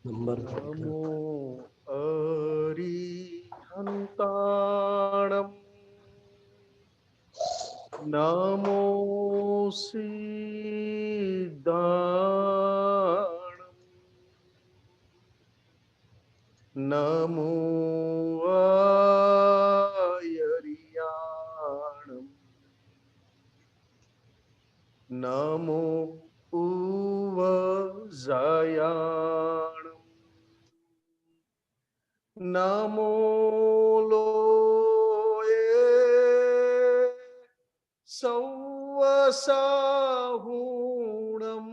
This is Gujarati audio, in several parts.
नंबर नमो अरिहन्ताणम् नमो सिद्धाणम् नमो आयर्याणम् नमो उवजायाणम् नमो लोये सौवसाहूणम्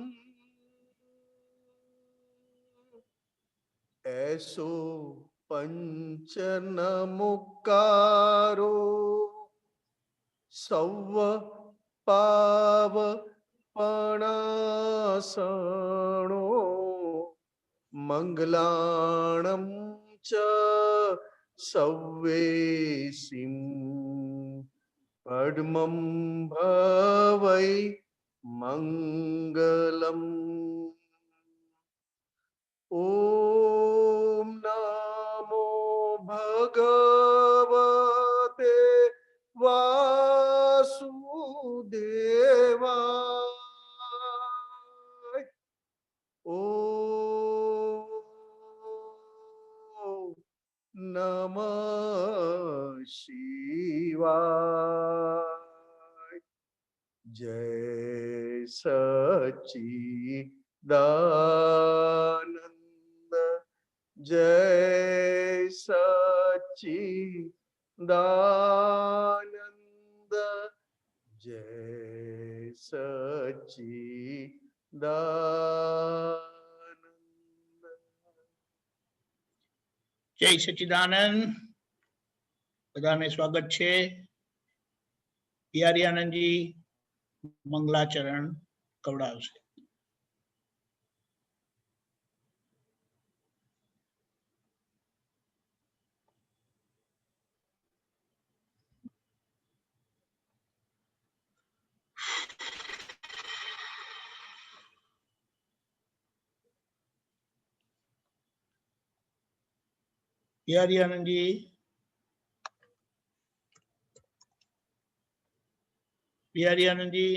ऐसो पंचनमुकारो सौव पाव पणासणो मंगलाणं च सव्वेसिं पद्मं भवै मंगलम् ॐ नमो भगवते वासुदेवाय ॐ नमः शिवाय जय सच्चिदानंद जय सच्चिदानंद जय सच्चिदानंद जय सच्चिदानंद बधाने स्वागत छे। बिहारी आनंद जी मंगलाचरण कवड़ावशे। Bihari Anand ji, Bihari Anand ji,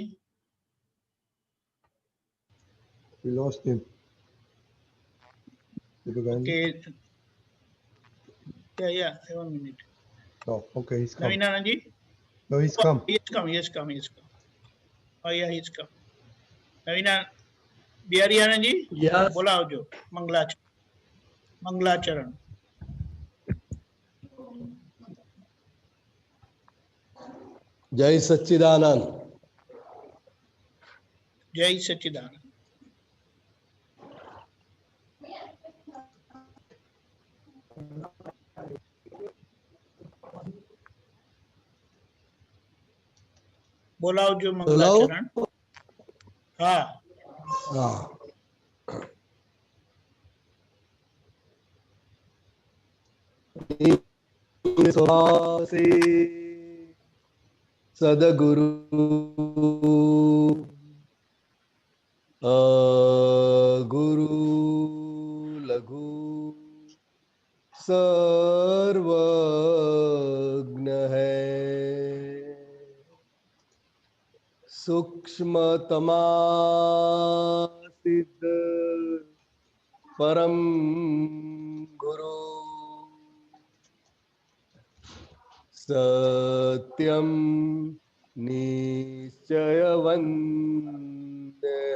We lost him. okay, yeah, 1 minute. Oh, okay, he's come. Naveen Anand ji, No, he's oh, come. he's come. Oh yeah, he's come. Naveen Bihari Anand ji, Yes. बोलावजो मंगलाचरण। जय सच्चिदानंद जय सच्चिदानंद। बोलावजो मंगलाचरण। हाँ हाँ स्वासी सदगुरु गुरु लघु सर्वज्ञ है सूक्ष्मतमा सिद्ध परम गुरु सत्यम निश्चयवन्य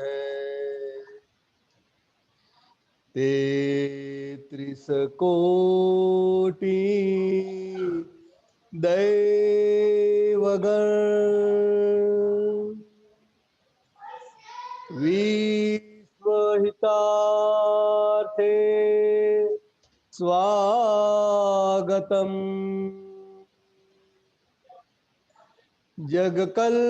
है तेत्रिस कोटि दैवगण विश्वहितार्थे स्वागतम् जग कल्याणक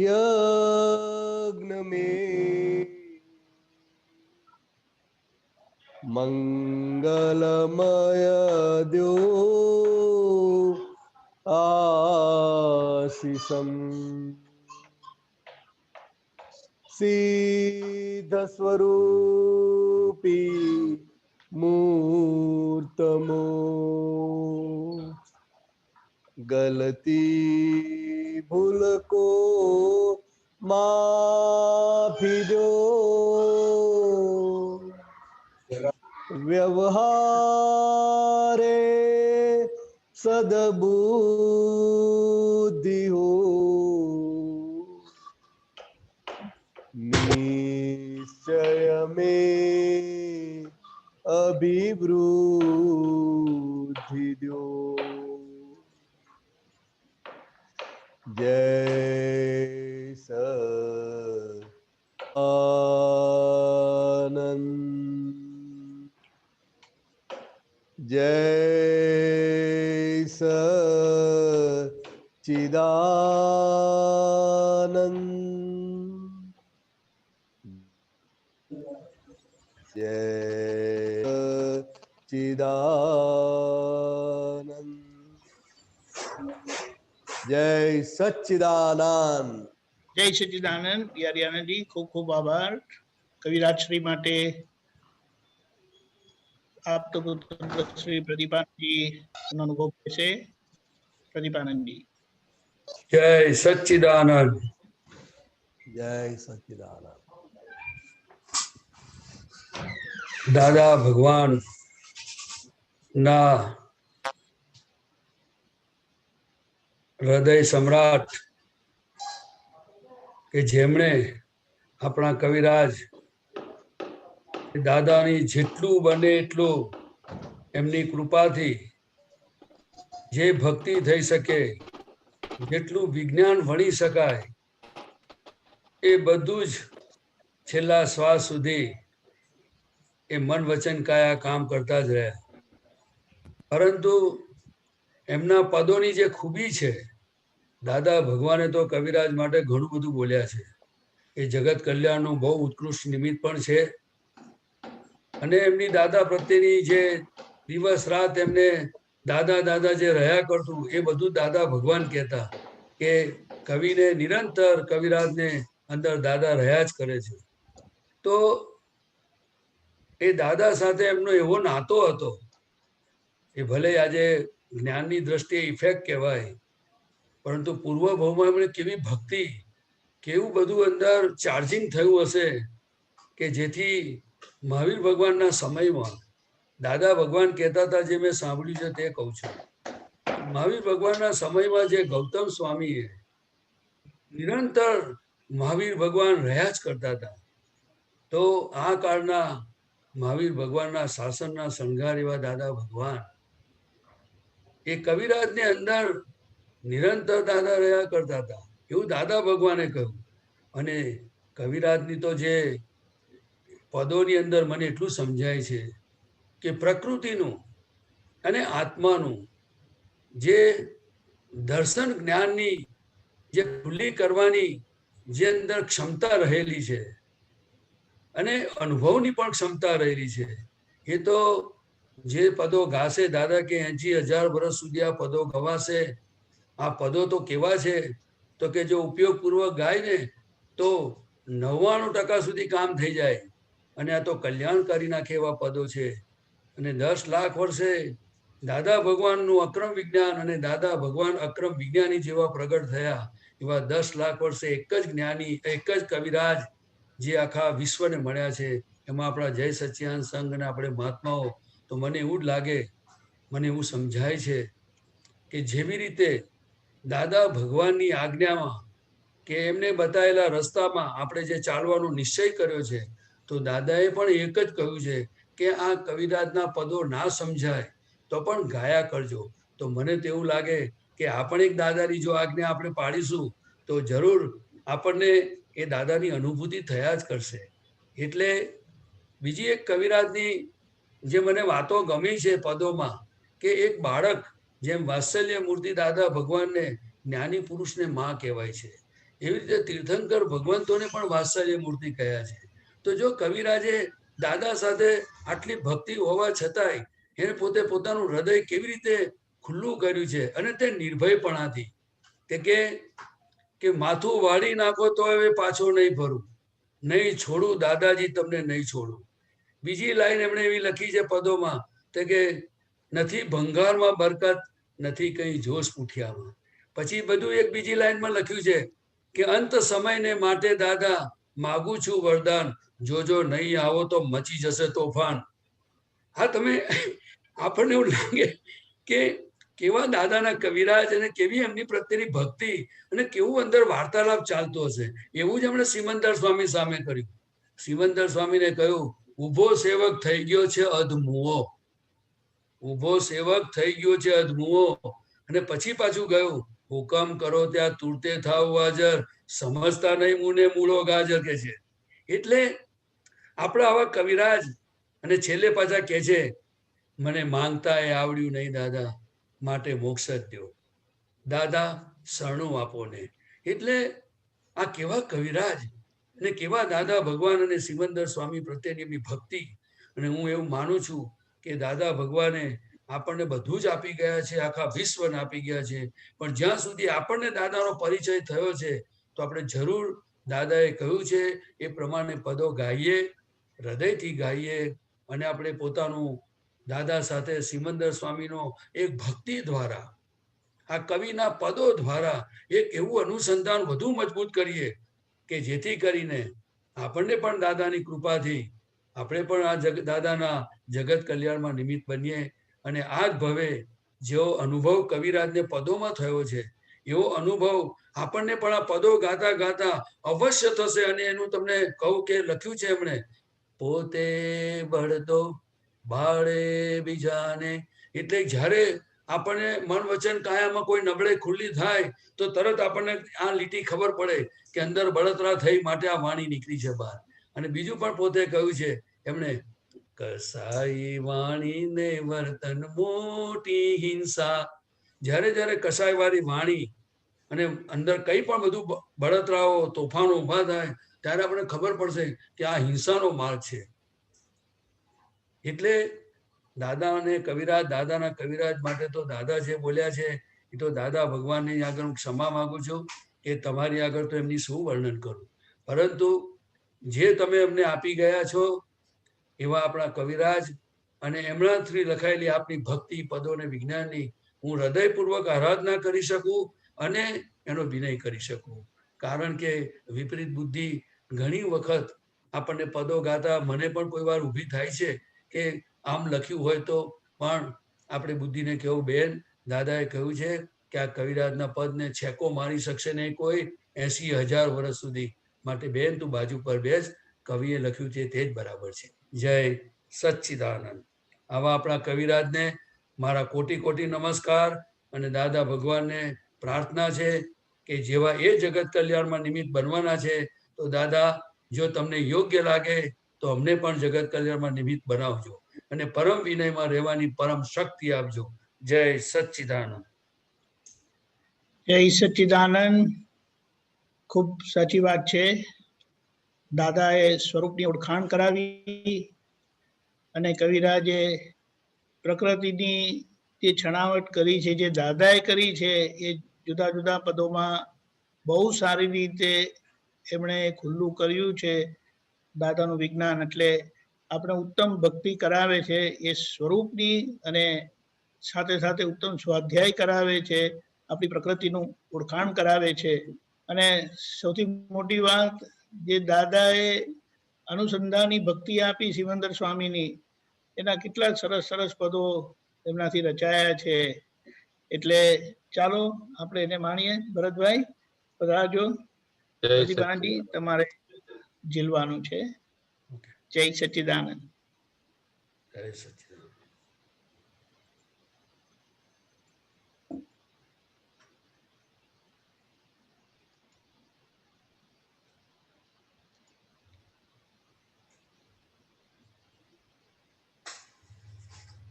यज्ञ में मंगलमय द्यो आशीषम् સિદ્ધ સ્વરૂપી મૂર્તમો ગલતી ભૂલ કો માફી દો વ્યવહારે સદબુદ્ધિ હો નિશ્ચય में अभिवृद्धि दो जय सच्चिदानंद जय सच्चिदानंद जय सच्चिदानंद जय सच्चिदानंद જય સચ્ચિદાનંદ. યારી આનંદજી, ખૂબ ખૂબ આભાર કવિરાજ શ્રી માટે. આપ તો શ્રી પ્રદીપાનંદજી નો અનુભવ છે. પ્રદીપાનંદજી. જય સચ્ચિદાનંદ. जय सच्चिदानंद. દાદા ભગવાન ના હૃદય સમ્રાટ કે જેમણે આપણા કવિરાજ દાદાની જેટલું બને એટલું એમની કૃપાથી જે ભક્તિ થઈ શકે, જેટલું વિજ્ઞાન ભણી શકાય, એ બધું જ છેલ્લા શ્વાસ સુધી એ મન વચન કાયા કામ કરતા જ રહ્યા. પરંતુ એમના પદોની જે ખૂબી છે, દાદા ભગવાને તો કવિરાજ માટે ઘણું બધું બોલ્યા છે. એ જગત કલ્યાણનું બહુ ઉત્કૃષ્ટ નિમિત્ત પણ છે. અને એમની દાદા પ્રત્યેની જે દિવસ રાત એમને દાદા દાદા જે રહ્યા કરતું, એ બધું દાદા ભગવાન કહેતા કે કવિને નિરંતર કવિરાજને અંદર દાદા રહ્યા જ કરે છે. તો એ દાદા સાથે એમનો એવો નાતો હતો, એ ભલે આજે જ્ઞાનની દ્રષ્ટિએ ઇફેક્ટ કહેવાય, પરંતુ પૂર્વ ભાવમાં એમણે કેવી ભક્તિ, કેવું બધું અંદર ચાર્જિંગ થયું હશે કે જેથી મહાવીર ભગવાનના સમયમાં દાદા ભગવાન કહેતા હતા, જે મેં સાંભળ્યું છે તે કહું છું. મહાવીર ભગવાનના સમયમાં જે ગૌતમ સ્વામીએ નિરંતર મહાવીર ભગવાન રહ્યા જ કરતા હતા. તો આ કાળના મહાવીર ભગવાનના શાસનના શણગાર એવા દાદા ભગવાન એ કવિરાજની અંદર નિરંતર દાદા રહ્યા કરતા હતા, એવું દાદા ભગવાને કહ્યું. અને કવિરાજની તો જે પદોની અંદર મને એટલું સમજાય છે કે પ્રકૃતિનું અને આત્માનું જે દર્શન જ્ઞાનની જે ખુલ્લી કરવાની જે અંદર ક્ષમતા રહેલી છે અને અનુભવની પણ ક્ષમતા રહેલી છે, એ તો જે પદો ગાશે દાદા કે 80,000 વર્ષ સુધી આ પદો ગવાશે. આ પદો તો કેવા છે તો કે જો ઉપયોગપૂર્વક ગાય ને તો 99% સુધી કામ થઈ જાય. અને આ તો કલ્યાણકારી નાખે એવા પદો છે. અને 10 લાખ વર્ષે દાદા ભગવાનનું અક્રમ વિજ્ઞાન અને દાદા ભગવાન અક્રમ વિજ્ઞાની જેવા પ્રગટ થયા, એવા 10 લાખ વર્ષે એક જ જ્ઞાની, એક જ કવિરાજ જે આખા વિશ્વને મળ્યા છે. એમાં આપણા જય સચ્ચિદાનંદ સંઘ અને આપણે મહાત્માઓ, તો મને એવું જ લાગે, મને એવું સમજાય છે કે જેવી રીતે દાદા ભગવાનની આજ્ઞામાં કે એમને બતાવેલા રસ્તામાં આપણે જે ચાલવાનો નિશ્ચય કર્યો છે, તો દાદાએ પણ એક જ કહ્યું છે કે આ કવિરાજના પદો ના સમજાય તો પણ ગાયા કરજો. તો મને તો એવું લાગે કે આપણે એક દાદાની જો આજ્ઞા આપણે પાડીશું તો જરૂર આપણને એ દાદાની અનુભૂતિ થયા જ કરશે. એટલે બીજી એક કવિરાજની જે મને વાતો ગમી છે પદોમાં, કે એક બાળક જેમ વાત્સલ્ય મૂર્તિ દાદા ભગવાનને જ્ઞાની પુરુષને માં કહેવાય છે, એવી રીતે તીર્થંકર ભગવંતોને પણ વાત્સલ્ય મૂર્તિ કહ્યા છે. તો જો કવિરાજે દાદા સાથે આટલી ભક્તિ હોવા છતાંય એને પોતે પોતાનું હૃદય કેવી રીતે ખુલ્લું કર્યું છે, અને તે નિર્ભયપણાથી કે માથું વાળી નાખો તો હવે પાછો નહીં ફરું, નહીં છોડું દાદાજી તમને નહીં છોડું. બીજી લાઈન એમણે એવી લખી છે પદોમાં તે કે નથી ભંગારમાં બરકત, નથી કઈ જોશ પૂઠિયામાં. પછી બધું એક બીજી લાઈનમાં લખ્યું છે કે અંત સમયને માટે દાદા માગું છું વરદાન, જોજો નહીં આવો તો મચી જશે તોફાન. હા, તમે આપણને એવું લાગે કે કેવા દાદાના કવિરાજ અને કેવી એમની પ્રત્યેની ભક્તિ અને કેવું અંદર વાર્તાલાપ ચાલતો હશે. એવું જ એમણે સિમંદર સ્વામી સામે કર્યું. સિમંદર સ્વામીને કહ્યું, ઉભો સેવક થઈ ગયો છે અધમુઓ, ઉભો સેવક થઈ ગયો છે અધમુઓ. અને પછી પાછું ગયું, હુકમ કરો ત્યાં તુરતે થાવ હાજર, સમજતા નહીં મુને મૂળો ગાજર કે છે. એટલે આપણા આવા કવિરાજ અને છેલ્લે પાછા કે છે, મને માંગતા એ આવડ્યું નહીં દાદા, માટે મોક્ષ જ દો દાદા, શરણું આપો ને. એટલે આ કેવા કવિરાજ અને કેવા દાદા ભગવાન અને સિમંદર સ્વામી પ્રત્યેની એમની ભક્તિ. અને હું એવું માનું છું કે દાદા ભગવાને આપણને બધું જ આપી ગયા છે, આખા વિશ્વને આપી ગયા છે. પણ જ્યાં સુધી આપણને દાદાનો પરિચય થયો છે તો આપણે જરૂર દાદાએ કહ્યું છે એ પ્રમાણે પદો ગાઈએ, હૃદયથી ગાઈએ. અને આપણે પોતાનું દાદા સાથે સિમંદર સ્વામીનો એક ભક્તિ દ્વારા, આ કવિના પદો દ્વારા એક એવું અનુસંધાન વધુ મજબૂત કરીએ કે જેથી કરીને આપણને પણ દાદાની કૃપાથી આપણે પણ આ દાદાના જગત કલ્યાણમાં નિમિત્ત બનીએ. અને આ જ ભવે જેવો અનુભવ કવિરાજને પદોમાં થયો છે એવો અનુભવ આપણને પણ આ પદો ગાતા ગાતા અવશ્ય થશે. અને એનું તમને કહું કે લખ્યું છે એમણે, પોતે બળદો બાળે બીજાને. એટલે જ્યારે આપણને મન વચન કાયામાં કોઈ નબળે ખુલ્લી થાય તો તરત આપણને આ લીટી ખબર પડે કે અંદર બળતરા થઈ માટે આ વાણી નીકળી છે બહાર. અને બીજું પણ પોતે કહ્યું છે એમણે, કસાઈ વાણીને વર્તન મોટી હિંસા. જ્યારે જ્યારે કસાઈ વાળી વાણી અને અંદર કઈ પણ બધું બળતરાઓ તોફાનો ઉભા થાય ત્યારે આપણને ખબર પડશે કે આ હિંસાનો માર્ગ છે. એટલે દાદા અને કવિરાજ, દાદાના કવિરાજ માટે તો દાદા જે બોલ્યા છે એ તો દાદા ભગવાનની આગળ હું ક્ષમા માંગુ છું કે તમારી આગળ તો એમની શું વર્ણન કરું. પરંતુ જે તમે અમને આપી ગયા છો એવા આપણા કવિરાજ અને એમનાથી લખાયેલી આપની ભક્તિ પદો અને વિજ્ઞાનની હું હૃદયપૂર્વક આરાધના કરી શકું અને એનો વિનય કરી શકું. કારણ કે વિપરીત બુદ્ધિ ઘણી વખત આપણને પદો ગાતા મને પણ કોઈ વાર ઊભી થાય છે કે આમ લખ્યું હોય તો પણ આપણે બુદ્ધિને કહેવું, બેન દાદાએ કહ્યું છે કે આ કવિરાજના પદને છેકો મારી શકશે નહીં કોઈ 80,000 વર્ષ સુધી. માટે બેન તું બાજુ પર બેસ, કવિએ લખ્યું છે તે જ બરાબર છે. જય સચ્ચિદાનંદ. આવા આપણા કવિરાજને મારા કોટી કોટી નમસ્કાર. અને દાદા ભગવાનને પ્રાર્થના છે કે જેવા એ જગત કલ્યાણમાં નિમિત્ત બનવાના છે તો દાદા જો તમને યોગ્ય લાગે તો અમને પણ જગત કલ્યાણમાં નિમિત્ત બનાવજો અને પરમ વિનયમાં રહેવાની પરમ શક્તિ આપજો. જય સચ્ચિદાનંદ. જય સચ્ચિદાનંદ. ખૂબ સાચી વાત છે. દાદાએ સ્વરૂપની ઓળખાણ કરાવી અને કવિરાજે પ્રકૃતિની જે છણાવટ કરી છે, જે દાદાએ કરી છે એ જુદા જુદા પદોમાં બહુ સારી રીતે એમણે ખુલ્લું કર્યું છે. દાદાનું વિજ્ઞાન એટલે આપણે ઉત્તમ ભક્તિ કરાવે છે એ સ્વરૂપની, અને સાથે સાથે ઉત્તમ સ્વાધ્યાય કરાવે છે, આપણી પ્રકૃતિનું ઓળખાણ કરાવે છે. અને સૌથી મોટી વાત, જે દાદાએ અનુસંધાનની ભક્તિ આપી સિમંદર સ્વામીની, એના કેટલાક સરસ સરસ પદો એમનાથી રચાયા છે. એટલે ચાલો આપણે એને માણીએ. ભરતભાઈ પધારજો. પ્રતિભાજી તમારે ઝીલવાનું છે. જય સચ્ચિદાનંદ. જય સચ્ચિદાનંદ.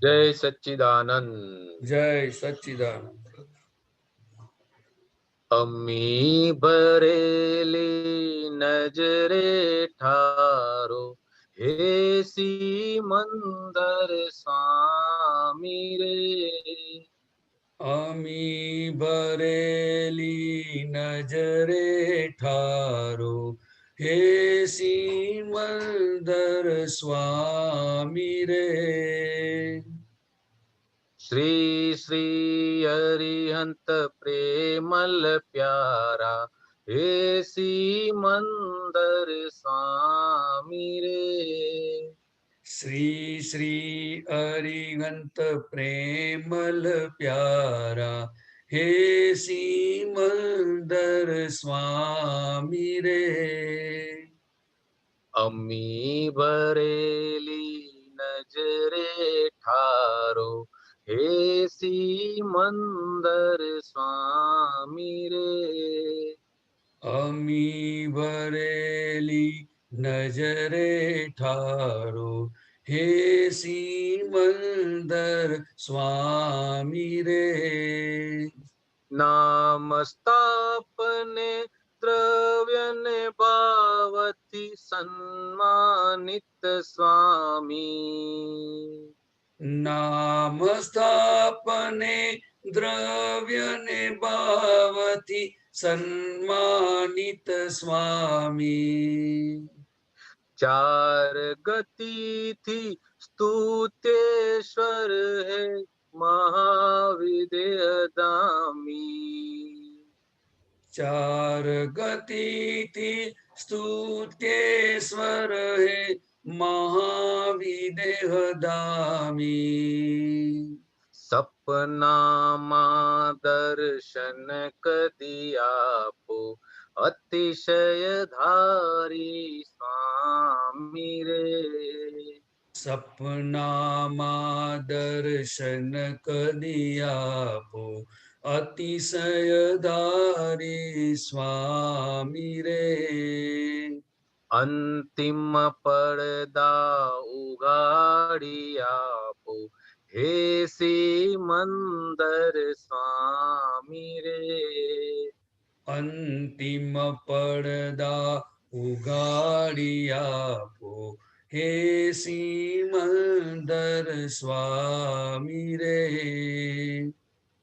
જય સચ્ચિદાનંદ. જય સચ્ચિદાનંદ. અમી ભરેલી નજરે ઠારો, હે સિમંદર સ્વામી રે. અમી ભરેલી નજરે ઠારો, હે સિમંદર સ્વામી રે. શ્રી શ્રી હરિહંત પ્રેમલ પ્યારા હે સિમંદર સ્વામી રે. શ્રી શ્રી અરિહંત પ્રેમલ પ્યારા હે સિમંદર સ્વામી રે. અમી ભરેલી નજરે ઠારો હે સિમંદર સ્વામી રે. અમી ભરેલી નજરે ઠારો હે સિમંદર સ્વામી રે. નામસ્તાપને દ્રવ્યને ભાવથી સન્માનિત સ્વામી. નામ સ્થાપને દ્રવ્યને ભાવથી સન્માનિત સ્વામી. ચાર ગતિથી સ્તુત્યેશ્વર હે મહાવિદેહ દામી. ચાર ગતિથી સ્તુત્યેશ્વર હે મહાવિદેહ દામી. સપનામાં દર્શન કદી આપો અતિશય ધારી સ્વામી રે. સપનામાં દર્શન કદી આપો અતિશય ધારી સ્વામી રે. અંતિમ પડદા ઉઘાડી આપો હે સિમંદર સ્વામી રે. અંતિમ પડદા ઉગાડી આપો હે સિમંદર સ્વામી રે.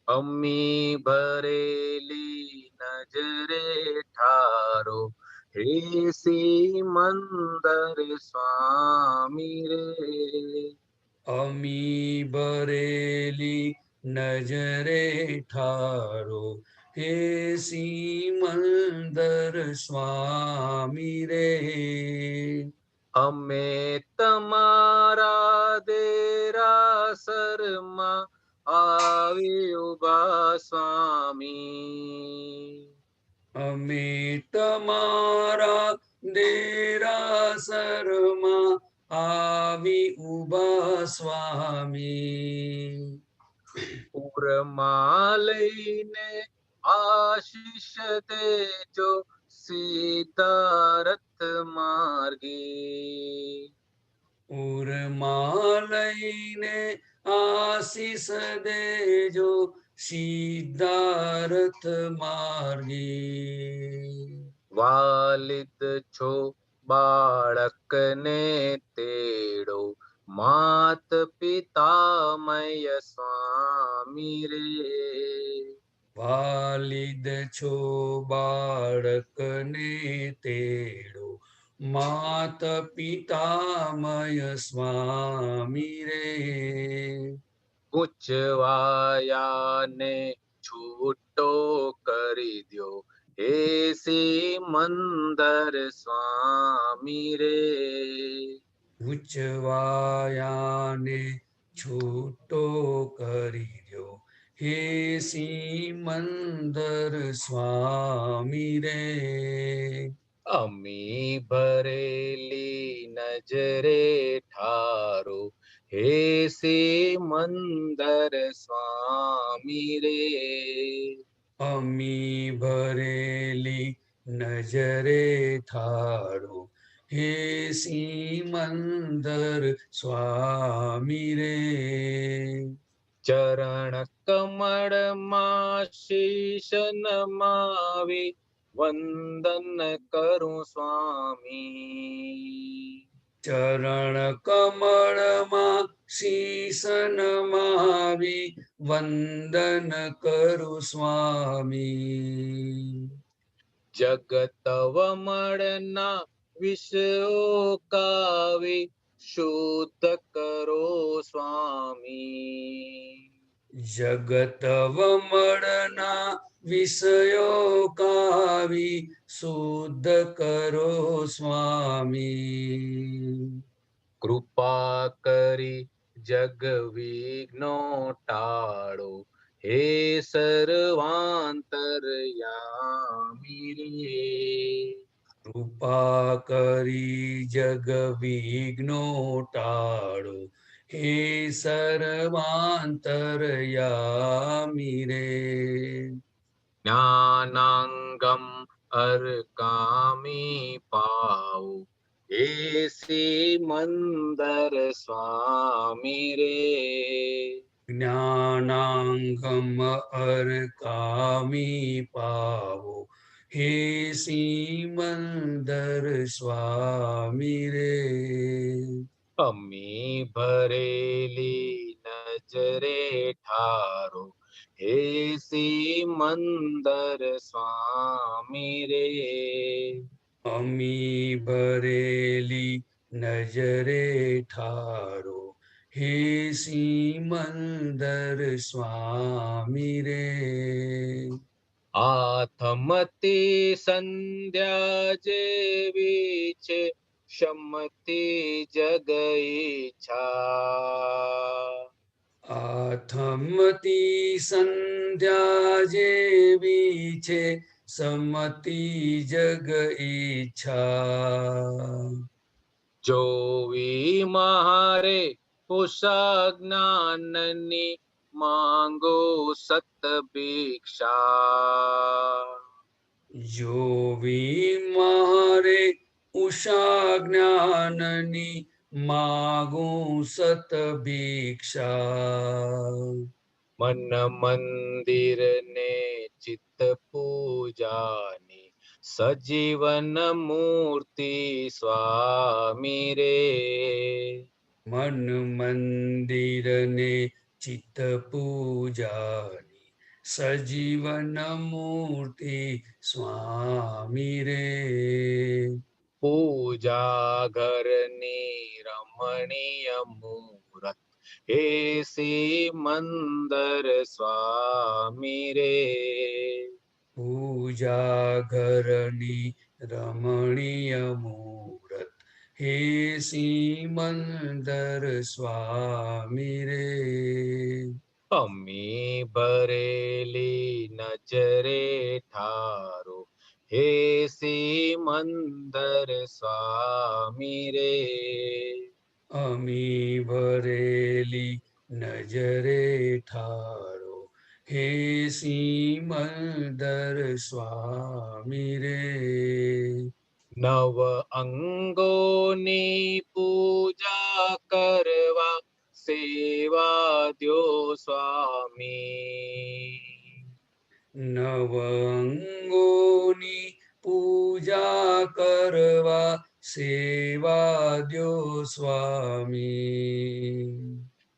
અમી ભરેલી નજરે ઠારો હે સિમંદર સ્વામી રે. અમી ભરેલી નજરે ઠારો હે સિમંદર સ્વામી રે. અમે તમારા દેરાસરમાં આવી ઉભા સ્વામી. અમે તમારા દેરાસરમાં આવી ઉભા સ્વામી. ઉરમાં લઈને આશીષ દેજો સિદ્ધાર્થ માર્ગી. ઉરમાં લઈને આશીષ દેજો સિદ્ધાર્થ માર્ગી. વાલિદ છો બાળકને તેડો માત પિતામય સ્વામી રે. વાલિદ છો બાળકને તેડો માત પિતામય સ્વામી રે. પૂછવાયાને છૂટો કરી દ્યો હે સિમંદર સ્વામી રે. ઉચ્ચવાયાને છૂટો કરી દો હે સિમંદર સ્વામી રે. અમી ભરેલી નજરે ઠારો હે સિમંદર સ્વામી રે. અમી ભરેલી નજરે ઠારો હે સિમંદર સ્વામી રે. ચરણ કમળમાં શીશ નમાવી વંદન કરું સ્વામી. ચરણ કમળમાં શીશ નમાવી વંદન કરું સ્વામી. જગત વમળના વિષયો કાવે શુદ્ધ કરો સ્વામી. જગત વમળના વિષયો કાવી શુદ્ધ કરો સ્વામી. કૃપા કરી જગ વિઘ્નો ટાળો હે સર્વાંતરયામી રે. કૃપા કરી જગ વિઘ્નો ટાળો હે સર્વાંતરયામી રે. જ્ઞાનાંગમ અર્કામી પાઉ હે સિમંદર સ્વામી રે. જ્ઞાનાંગમ અર્કામી પાવો હે સિમંદર સ્વામી રે. અમી ભરેલી નજરે ઠારો હે સિમંદર સ્વામી રે. અમી ભરેલી નજરે ઠારો હે સિમંદર સ્વામી રે. આથમતી સંધ્યા જેવી છે શમતી જગ ઈચ્છા. આથમતી સંધ્યા જેવી છે સમતી જગ ઈચ્છા. જોવી મારે ઉષા જ્ઞાનની માંગો સત ભિક્ષા. જોવી મારે ઉષા જ્ઞાનની માગું સત ભિક્ષા. મન મંદિર ને ચિત્ત પૂજાની સજીવન મૂર્તિ સ્વામી રે. મન મંદિર ને ચિત્ત પૂજાની સજીવન મૂર્તિ સ્વામી રે. પૂજા ઘરની રમણીય મૂરત હે સિમંદર સ્વામી રે. પૂજા ઘરની રમણીય મૂરત હે સિમંદર સ્વામી રે. અમી ભરેલી નજરે ઠારો હે સિમંદર સ્વામી રે. અમી ભરેલી નજરે ઠારો હે સિમંદર સ્વામી રે. નવ અંગોની પૂજા કરવા સેવા દ્યો સ્વામી. નવ અંગોની પૂજા કરવા સેવા દ્યો સ્વામી.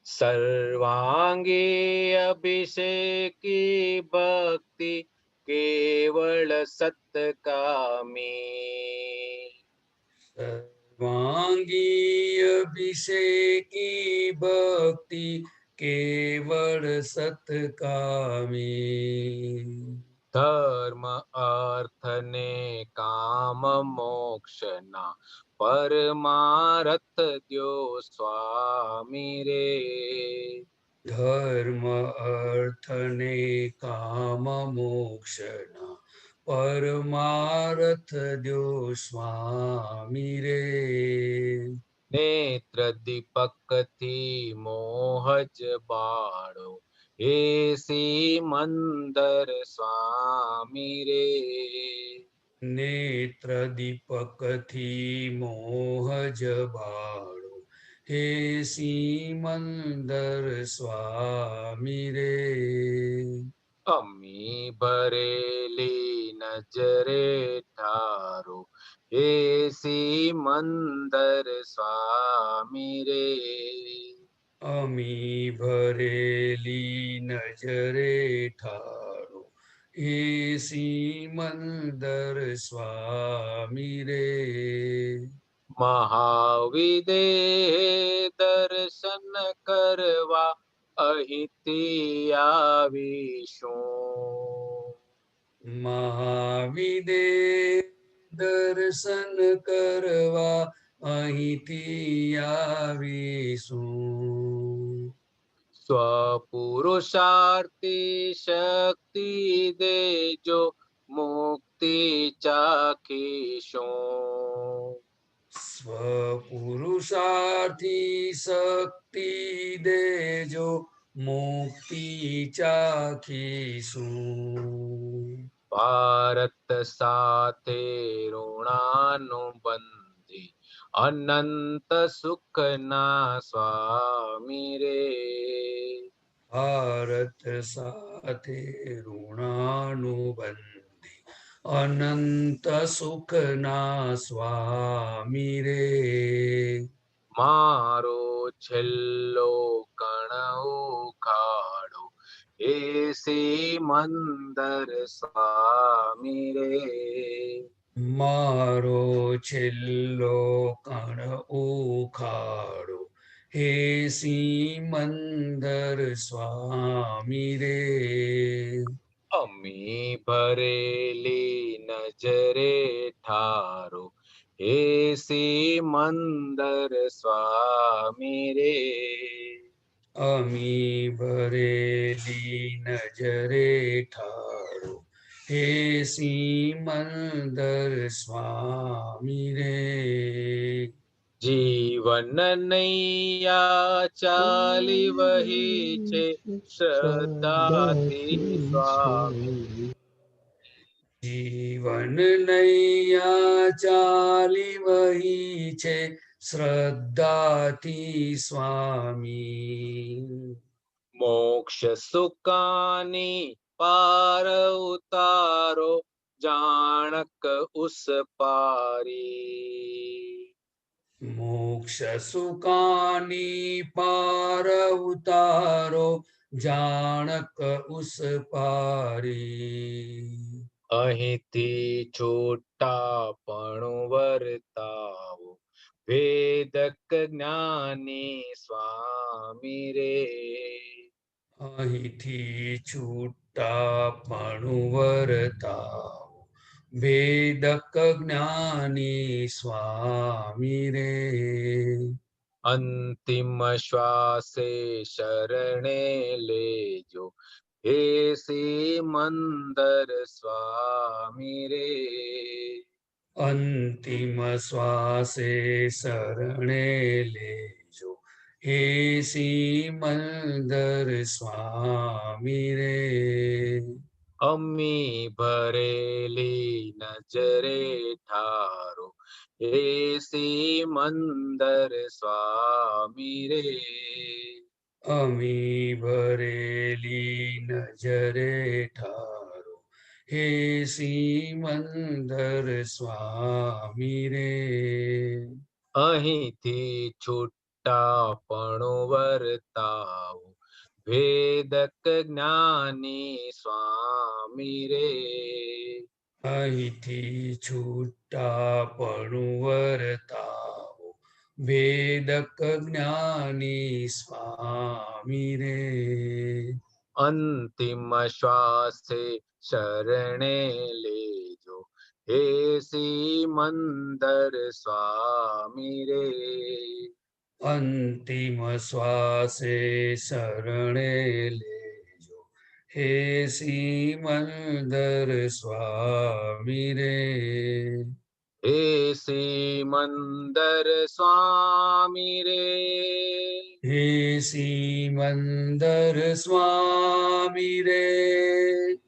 સર્વાંગી અભિષેકી ભક્તિ કેવળ સતકામી. સર્વાંગી અભિષેકી ભક્તિ કેવળ સતકામી. ધર્મ અર્થ ને કામ મોક્ષના પરમારથ દ્યો સ્વામી રે. ધર્મ અર્થ ને કામ મોક્ષના પરમારથ દ્યો સ્વામી રે. નેત્ર દીપક થી મોહ જ બાળો હે સિમંદર સ્વામી રે. નેત્ર દીપકથી મોહ જબાળો હે સિમંદર સ્વામી રે. અમી ભરેલી નજરે ઠારો હે સિમંદર સ્વામી રે. અમી ભરેલી નજરે ઠારો હે સિમંદર સ્વામી રે મહાવિદેહ દર્શન કરવા અહીંથી આવીશું. મહાવિદે દર્શન કરવા અહીંથી આવીશું. સ્વપુરુષાર્થી શક્તિ દેજો મુક્તિ ચાખીશું. સ્વપુરુષાર્થી શક્તિ દેજો મુક્તિ ચાખીશું. ભારત સાથે ઋણાનુબંધી અનંત સુખના સ્વામી રે. ભારત સાથે ઋણાનુબંધી અનંત સુખના સ્વામી રે મારો છેલ્લો કણ ઉખાડો એ સિમંદર સ્વામી રે. મારો છેલ્લો કણ ઉખાડો હે સિમંદર સ્વામી રે અમી ભરેલી નજરે ઠારો હે સિમંદર સ્વામી રે. અમી ભરેલી નજરે ઠારો હે સિમંદર સ્વામી રે જીવન નૈયા ચાલી વહી છે શ્રદ્ધાથી સ્વામી. જીવન નૈયા ચાલી વહી છે શ્રદ્ધાથી સ્વામી. મોક્ષ સુકાની પાર ઉતારો જાણક ઉસ પારી. મોક્ષ સુકાની પાર ઉતારો જાણક ઉસ પારી. અહીંથી છૂટા પણ વર્તાવો વેદક જ્ઞાની સ્વામી રે. અહીંથી છૂટા પણ વર્તાવો વેદક જ્ઞાની સ્વામી રે અંતિમ શ્વાસે શરણે લેજો હે સિમંદર સ્વામી રે. અંતિમ શ્વાસે શરણે લેજો હે સિમંદર સ્વામી રે અમી ભરેલી નજરે ઠારો હે સિમંદર સ્વામી રે. અમી ભરેલી નજરે ઠારો હે સિમંદર સ્વામી રે અહીંથી છૂટા પણ વર્તાવો વેદક જ્ઞાની સ્વામી રે. અહીંથી છૂટા પણ વર્તાવો વેદક જ્ઞાની સ્વામી રે અંતિમ શ્વાસે શરણે લેજો હે સિમંદર સ્વામી રે. અંતિમ શ્વાસે શરણે લેજો હે સિમંદર સ્વામી રે હે સિમંદર સ્વામી રે. હે સિમંદર સ્વામી રે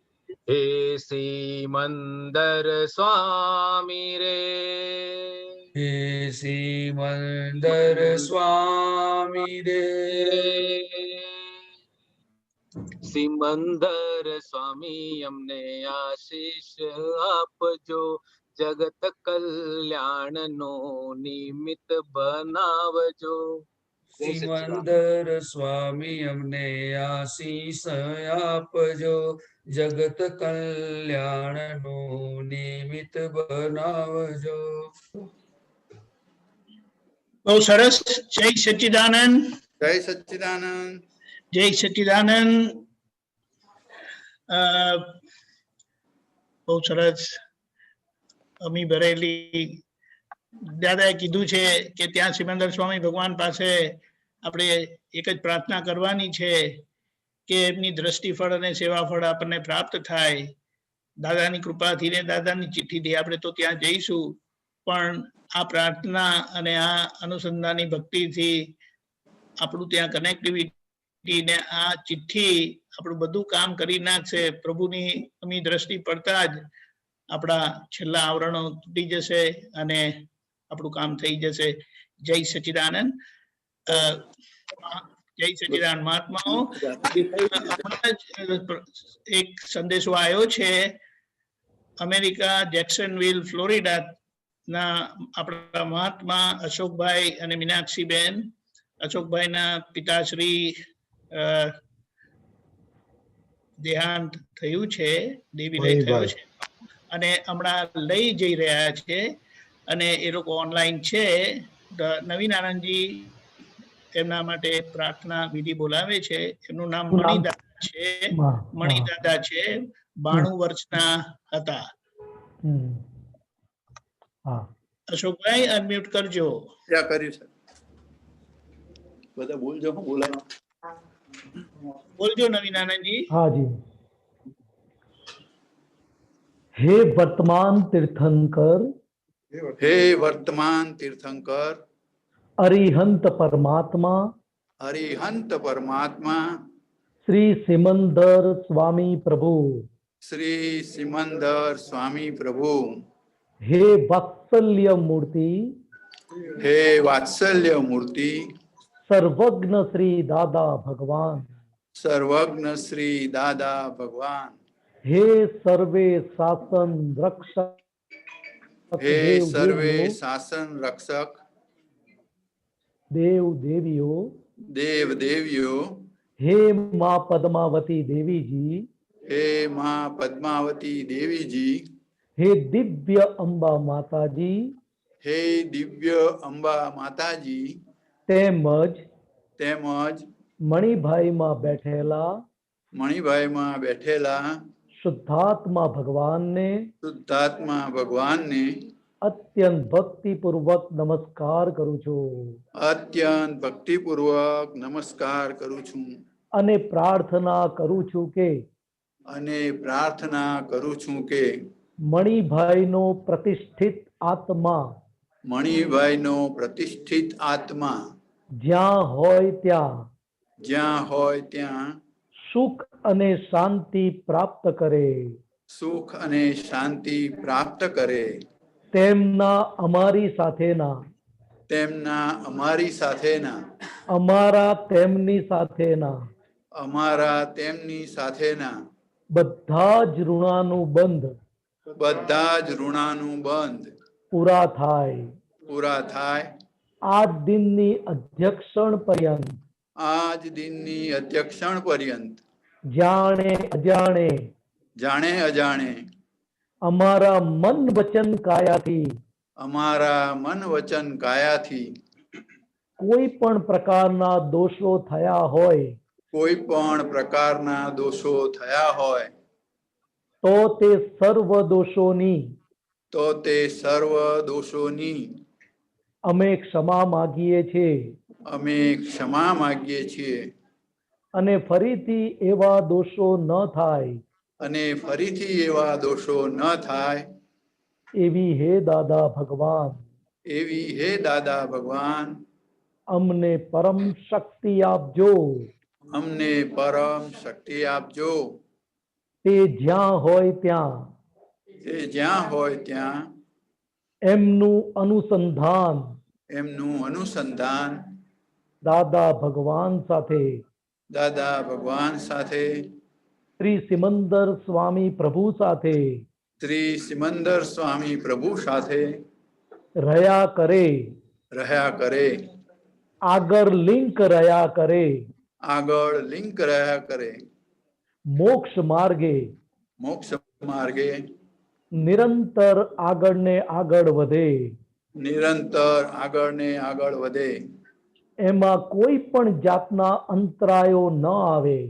હે સિમંદર સ્વામી રે. હે સિમંદર સ્વામી રે સિમંદર સ્વામી અમને આશીષ આપજો જગત કલ્યાણ નો નિમિત્ત બનાવજો. સિમંદર સ્વામી અમને આશીષ આપજો, જગત કલ્યાણનું નિમિત્ત બનાવજો. બહુ સરસ. જય સચ્ચિદાનંદ. જય સચ્ચિદાનંદ. જય સચ્ચિદાનંદ. બહુ સરસ. અમી ભરેલી દાદાએ કીધું છે કે ત્યાં સિમંદર સ્વામી ભગવાન પાસે આપણે એક જ પ્રાર્થના કરવાની છે કે એમની દ્રષ્ટિફળ અને સેવાફળ આપણને પ્રાપ્ત થાય. દાદાની કૃપાથી ને દાદાની ચિઠ્ઠીથી આપણે તો ત્યાં જઈશું, પણ આ પ્રાર્થના અને આ અનુસંધાનની ભક્તિથી આપણું ત્યાં કનેક્ટિવિટી ને આ ચિઠ્ઠી આપણું બધું કામ કરી નાખશે. પ્રભુની અમી દ્રષ્ટિ પડતા જ આપણા છેલ્લા આવરણો તૂટી જશે અને આપણું કામ થઈ જશે. જય સચ્ચિદાનંદ. જય સચ્ચિદાનંદ મહાત્માઓ. એક સંદેશો આવ્યો છે અમેરિકા જેક્સનવિલ ફ્લોરિડા ના આપણા મહાત્મા અશોકભાઈ અને મીનાક્ષીબેન. અશોકભાઈના પિતાશ્રી દેહાંત થયું છે, દેવી લય થયો છે અને હમણાં લઈ જઈ રહ્યા છે અને એ લોકો ઓનલાઈન છે. નવીન આનંદજી એમના માટે પ્રાર્થના વિધિ બોલાવે છે. એમનું નામ મણિદાદા છે. મણિદાદા છે. 92 વર્ષના હતા. અશોકભાઈ અનમ્યુટ કરજો. ક્યાં કર્યું છે? બધા બોલજો. હું બોલાય બોલજો નવીન આનંદજી. हाँ जी। हे वर्तमान तीर्थंकर, હે વર્તમાન તીર્થંકર, अरिहंत परमात्मा, હરિહંત પરમાત્મા, श्री सिमंदर स्वामी प्रभु, શ્રી સિમંદર સ્વામી પ્રભુ, हे वात्सल्य मूर्ति, હે વાત્સલ્ય મૂર્તિ, सर्वज्ञ श्री दादा भगवान, સર્વજ્ઞ શ્રી દાદા ભગવાન, हे सर्वे शासन रक्षक, હે देव સર્વે देवियों, શાસન રક્ષક, देव देवियों, દેવ દેવીઓ, हे माँ पद्मावती देवी जी, હે માં પદ્માવતી દેવીજી, हे दिव्य अंबा माता जी, હે દિવ્ય અંબા માતાજી, તેમજ તેમજ મણિભાઈ માં બેઠેલા મણિભાઈમાં બેઠેલા શુદ્ધાત્મા ભગવાનને શુદ્ધાત્મા ભગવાનને અત્યંત ભક્તિપૂર્વક નમસ્કાર કરું છું અત્યંત ભક્તિપૂર્વક નમસ્કાર કરું છું અને પ્રાર્થના કરું છું કે અને પ્રાર્થના કરું છું કે મણિભાઈનો પ્રતિષ્ઠિત આત્મા મણિભાઈનો પ્રતિષ્ઠિત આત્મા જ્યાં હોય ત્યાં જ્યાં હોય ત્યાં સુખ અને શાંતિ પ્રાપ્ત કરે, સુખ અને શાંતિ પ્રાપ્ત કરે, તેમના અમારી સાથેના તેમના અમારી સાથેના અમારા તેમની સાથેના અમારા તેમની સાથેના બધા જ ઋણાનું બંધ બધા જ ઋણાનું બંધ પૂરા થાય. પૂરા થાય. આજ દિનની અધ્યક્ષણ પર્યંત આજ દિનની અધ્યક્ષણ પર્યંત જાણે અજાણે જાણે અજાણે અમારા મન વચન કાયાથી અમારા મન વચન કાયાથી કોઈ પણ પ્રકારના દોષો થયા હોય કોઈ પણ પ્રકારના દોષો થયા હોય તો તે સર્વ દોષોની તો તે સર્વ દોષોની અમે ક્ષમા માગીએ છીએ અમે ક્ષમા માગીએ છીએ અને ફરીથી એવા દોષો ન થાય અને ફરીથી એવા દોષો ન થાય એવી હે દાદા ભગવાન એવી હે દાદા ભગવાન અમને પરમ શક્તિ આપજો. અમને પરમ શક્તિ આપજો. તે જ્યાં હોય ત્યાં તે જ્યાં હોય ત્યાં એમનું અનુસંધાન એમનું અનુસંધાન દાદા ભગવાન સાથે દાદા ભગવાન સાથે શ્રી સિમંદર સ્વામી પ્રભુ સાથે શ્રી સિમંદર સ્વામી પ્રભુ સાથે રહ્યા કરે. રહ્યા કરે. આગળ લિંક રહ્યા કરે, આગળ લિંક રહ્યા કરે, મોક્ષ માર્ગે મોક્ષ માર્ગે નિરંતર આગળ ને આગળ વધે, નિરંતર આગળ ને આગળ વધે, એમાં કોઈ પણ જાતના અંતરાયો ન આવે,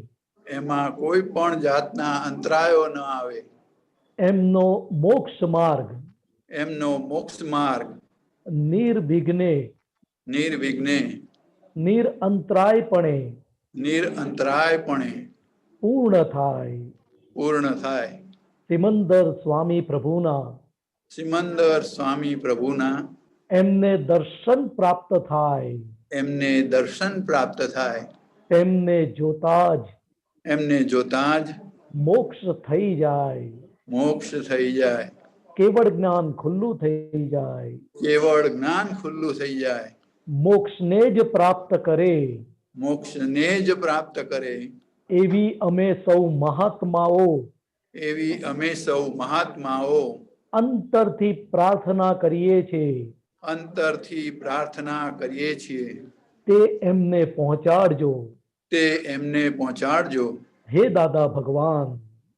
એમાં કોઈ પણ જાતના અંતરાયો ન આવે, એમનો મોક્ષ માર્ગ એમનો મોક્ષ માર્ગ નિર્વિઘ્ને નિર્વિઘ્ને નિરંતરાયપણે નિરંતરાયપણે પૂર્ણ થાય. પૂર્ણ થાય. સિમંદર સ્વામી પ્રભુના સિમંદર સ્વામી પ્રભુના એમને દર્શન પ્રાપ્ત થાય, એમને દર્શન પ્રાપ્ત થાય, તેમને જોતા જ એમને જોતા જ મોક્ષ થઈ જાય, મોક્ષ થઈ જાય, કેવળ જ્ઞાન ખુલ્લું થઈ જાય, કેવળ જ્ઞાન ખુલ્લું થઈ જાય, મોક્ષને જ પ્રાપ્ત કરે. મોક્ષને જ પ્રાપ્ત કરે. એવી અમે સૌ મહાત્માઓ એવી અમે સૌ મહાત્માઓ અંતરથી પ્રાર્થના કરીએ છીએ, અંતરથી પ્રાર્થના કરીએ છીએ. તે એમને પહોંચાડજો. તે એમને પહોંચાડજો. હે દાદા ભગવાન,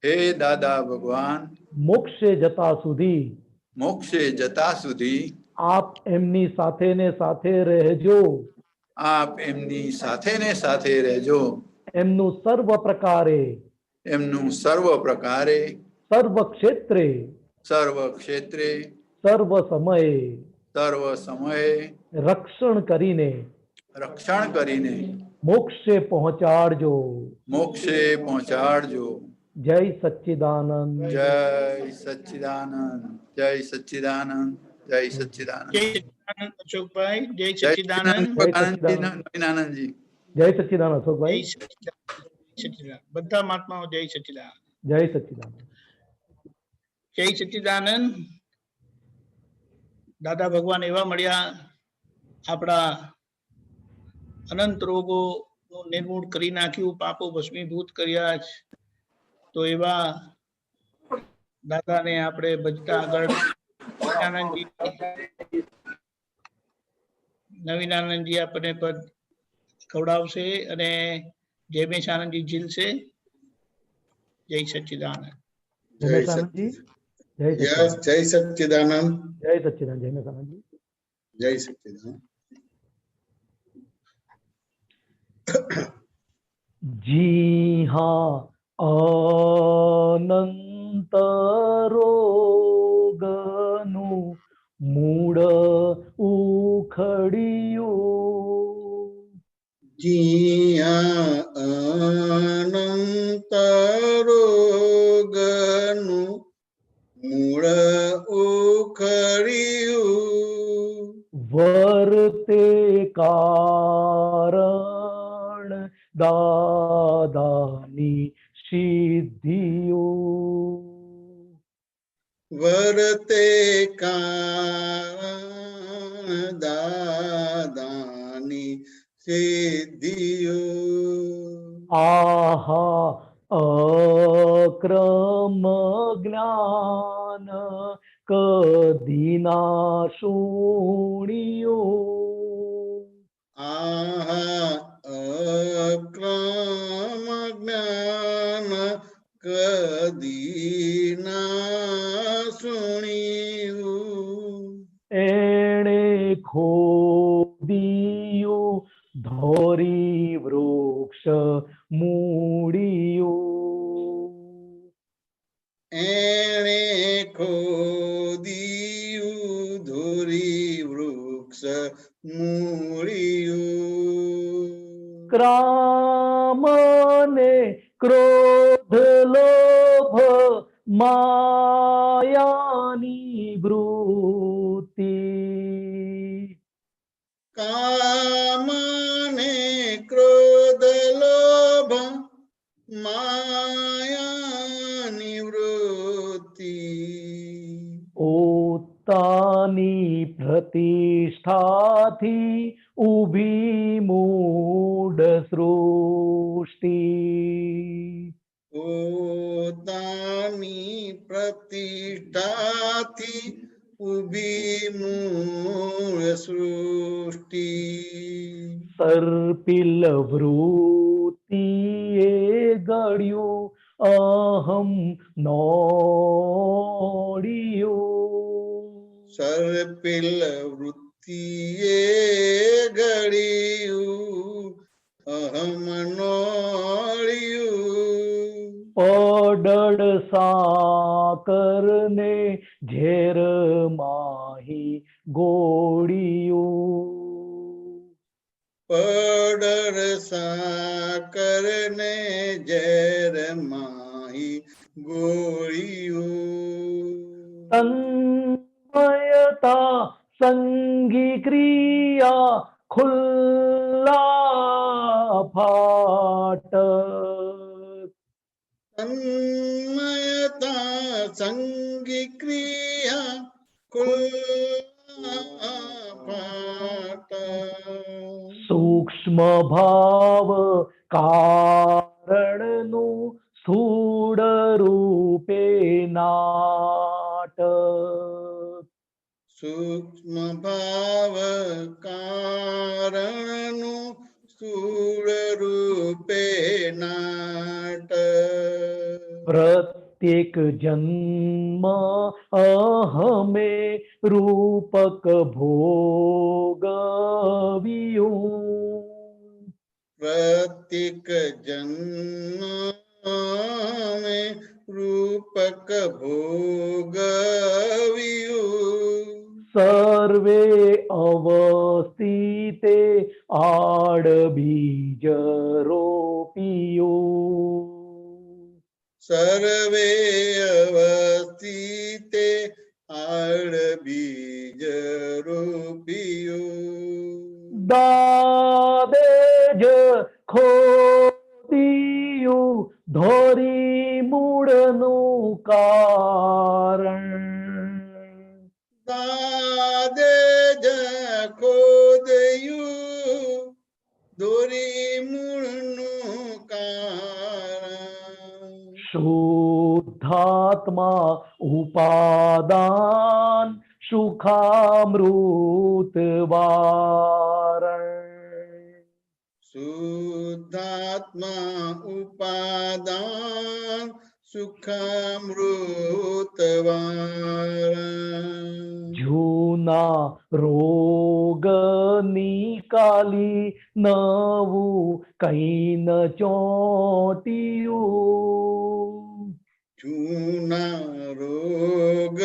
હે દાદા ભગવાન, મોક્ષે જતા સુધી મોક્ષે જતા સુધી આપ એમની સાથે ને સાથે રહેજો. આપ એમની સાથે ને સાથે રહેજો. એમનું સર્વ પ્રકારે એમનું સર્વ પ્રકારે સર્વ ક્ષેત્રે સર્વ ક્ષેત્રે સર્વ સમયે સર્વ સમયે રક્ષણ કરીને રક્ષણ કરીને મોક્ષે પહોંચાડજો. મોક્ષે પહોંચાડજો. જય સચ્ચિદાનંદ. જય સચ્ચિદાનંદ. જય સચ્ચિદાનંદ. જય સચ્ચિદાનંદ. જય સચ્ચિદાનંદ અશોકભાઈ, જય જય સચ્ચિદાનંદ, નવીનાનંદજી. જય સચ્ચિદાનંદ જય અશોકભાઈ. સચ્ચિદાનંદ. બધા મહાત્માઓ જય સચ્ચિદાનંદ. જય સચ્ચિદાનંદ. જય સચ્ચિદાનંદ. દાદા ભગવાન એવા મળ્યા, આપણા અનંત રોગો નિર્મૂળ કરી નાખ્યું, પાપો ભસ્મીભૂત કર્યા છે. તો એવા દાદાને આપણે ભજતા આગળ નવીનાનંદજી આપણને પદ ખવડાવશે અને જયમેશ આનંદજી ઝીલશે. જય સચ્ચિદાનંદ. જયમેશ આનંદજી. જય Yes, સચ્ચિદાનંદ. જય સચ્ચિદાનંદ. જય સચ્ચિદાનંદ. જયમેશ આનંદજી. જય સચ્ચિદાનંદ. જી હા, અનંત રોગનું મૂળ ઉખડ્યું, જ્યાં અનંત રોગનું મૂળ ઉખડ્યું, વર્તે કારણ દાદાની સિદ્ધિઓ, વર્તે કાળ દાદાની સિદ્ધિઓ, આહા અક્રમ જ્ઞાન કદી ના શુણ્યું, આહા અક્રમ જ્ઞાન કદી ના સુણ્યું, એણે ખોદિયું ધોરી વૃક્ષ મૂળિયું, એણે ખોદિયું ધોરી વૃક્ષ મૂળિયું, ક્રામને ક્રોધ લોભ માયાની વૃત્તિ, કામ ને ક્રોધ લોભ માયાની વૃત્તિ, પોતાની પ્રતિષ્ઠાથી ઊભી મૂઢ સૃષ્ટિ, પોતાની પ્રતિષ્ઠાથી ઊભી મૂળ સૃષ્ટિ, સર્પિલ વૃત્તિએ ગળ્યું અહમ નોડિયું. સર્પિલ વૃત્તિએ ગળ્યું અહમ નોળ્યું. પડળ સાકરને ઝેર માહી ગોળિયું. પડર સાકરને ઝેર માહી ગોળિયું. તન્મયતા સંગી ક્રિયા ખુલ્લા ફાટ. તન્મયતા સંગી ક્રિયા ખુલ્લા ફાટ. સૂક્ષ્મ ભાવ કારણનું સ્થૂળ રૂપે નાટ. સૂક્ષ્મ ભાવ કારણનું સ્થૂળ રૂપે નાટ. પ્રત્યેક જન્મ અહમે રૂપક ભોગવ્યું. પ્રત્યેક જન્મ મેં રૂપક ભોગવ્યું. સર્વે અવસ્થિતે આડ બીજ રોપિયું. સર્વે અવસ્થિતે આડ બીજ રોપિયું. દાદે જ ખોદિયું ધોરી મૂળનું કારણ. દાદે જ ખોદયું દોરી મૂળનું કારણ. શુદ્ધાત્મા ઉપાદાન સુખામૃત વારણ. શુદ્ધાત્મા ઉપાદાન સુખામૃત વારણ. જૂના રોગ નિકાલી નવું કઈ ન ચોટ્યું. જૂના રોગ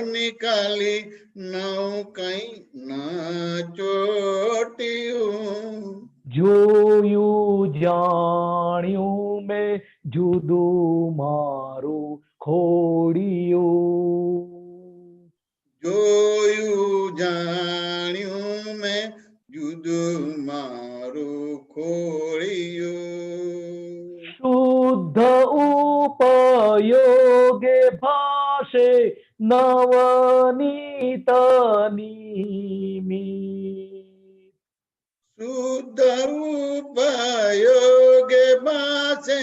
નિકાલી નવ કઈ ના ચોટ્યું. જોયું જાણ્યું મેં જુદું મારું ખોડિયું. જોયું જાણ્યું મેં જુદું મારું ખોળિયું. શુદ્ધ ઉપયોગે ભાષે નવનીત નિમિત્ત. શુદ્ધ ઉપયોગે ભાષે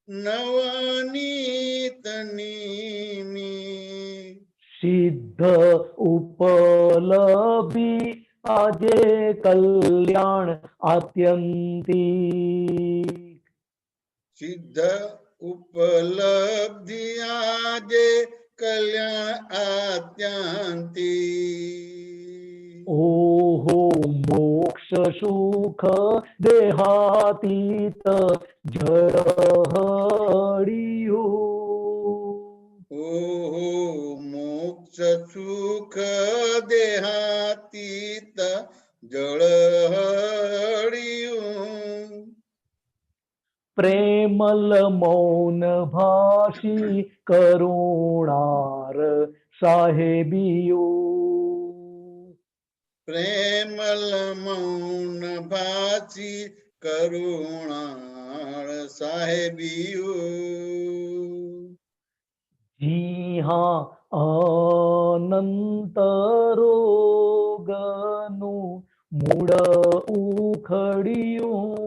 નવનીત નિમિત્ત. સિદ્ધ ઉપલબ્ધિ આજે કલ્યાણ આત્યંતિક. સિદ્ધ ઉપલબ્ધિ આજે કલ્યાણ આત્યંતિક. ઓહો મોક્ષ સુખ દેહાતીત જળ હળિયું. ઓહો મોક્ષ સુખ દેહાતીત જળ હળિયું. પ્રેમલ મૌન ભાષી કરુણાર સાહેબિયું. પ્રેમલ મૌન ભાષી કરુણાળ સાહેબિયું. જી હા અનંત રોગનું મૂળ ઉખડ્યું.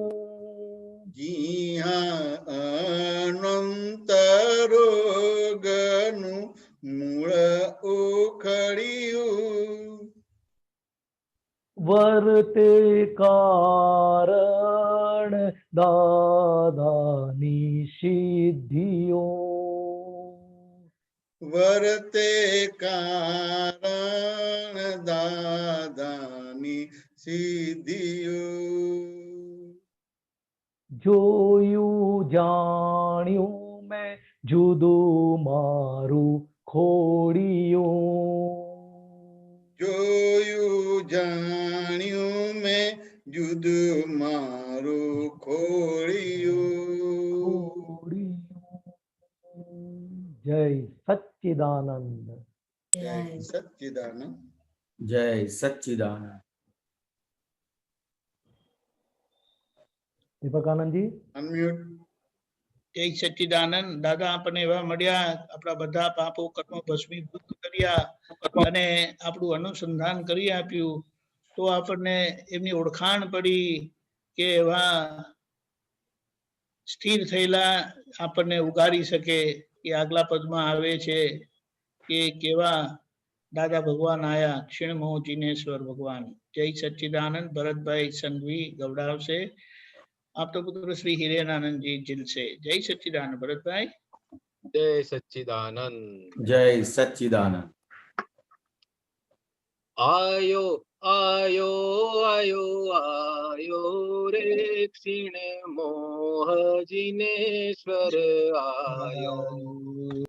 જી હા અનંત રોગનું મૂળ ઉખડ્યું. વર્તે કારણ દાદાની સિદ્ધિઓ. વર્તે કારણ દાદાની સિદ્ધિઓ. જોયું જાણ્યું મેં જુદું મારું ખોડિયું. જોયું જાણ્યું મેં જુદું મારું ખોડિયું. જય સચ્ચિદાનંદ. જય સચ્ચિદાનંદ. જય સચ્ચિદાનંદ. દીપકાનંદજી અનમ્યુટ. જય સચ્ચિદાનંદ. દાદા આપણને એવા મળ્યા, આપણા બધા પાપો કર્મો ભસ્મીભૂત કર્યા અને આપણું અનુસંધાન કરી આપ્યું, તો આપણને એમની ઓળખાણ પડી કે એવા સ્થિર થયેલા આપણને ઉગારી શકે. એ આગલા પદમાં આવે છે કે કેવા દાદા ભગવાન આયા, ક્ષીણમો જીનેશ્વર ભગવાન. જય સચ્ચિદાનંદ. ભરતભાઈ સંઘવી ગવડાવશે. આપતો પુત્ર શ્રી હિરેનાનંદજી જીલશે. જય સચ્ચિદાનંદ ભરતભાઈ. જય સચ્ચિદાનંદ. જય સચ્ચિદાનંદ. આયો આયો આયો આયો રે ક્ષીણ મોહ જીનેશ્વર આયો.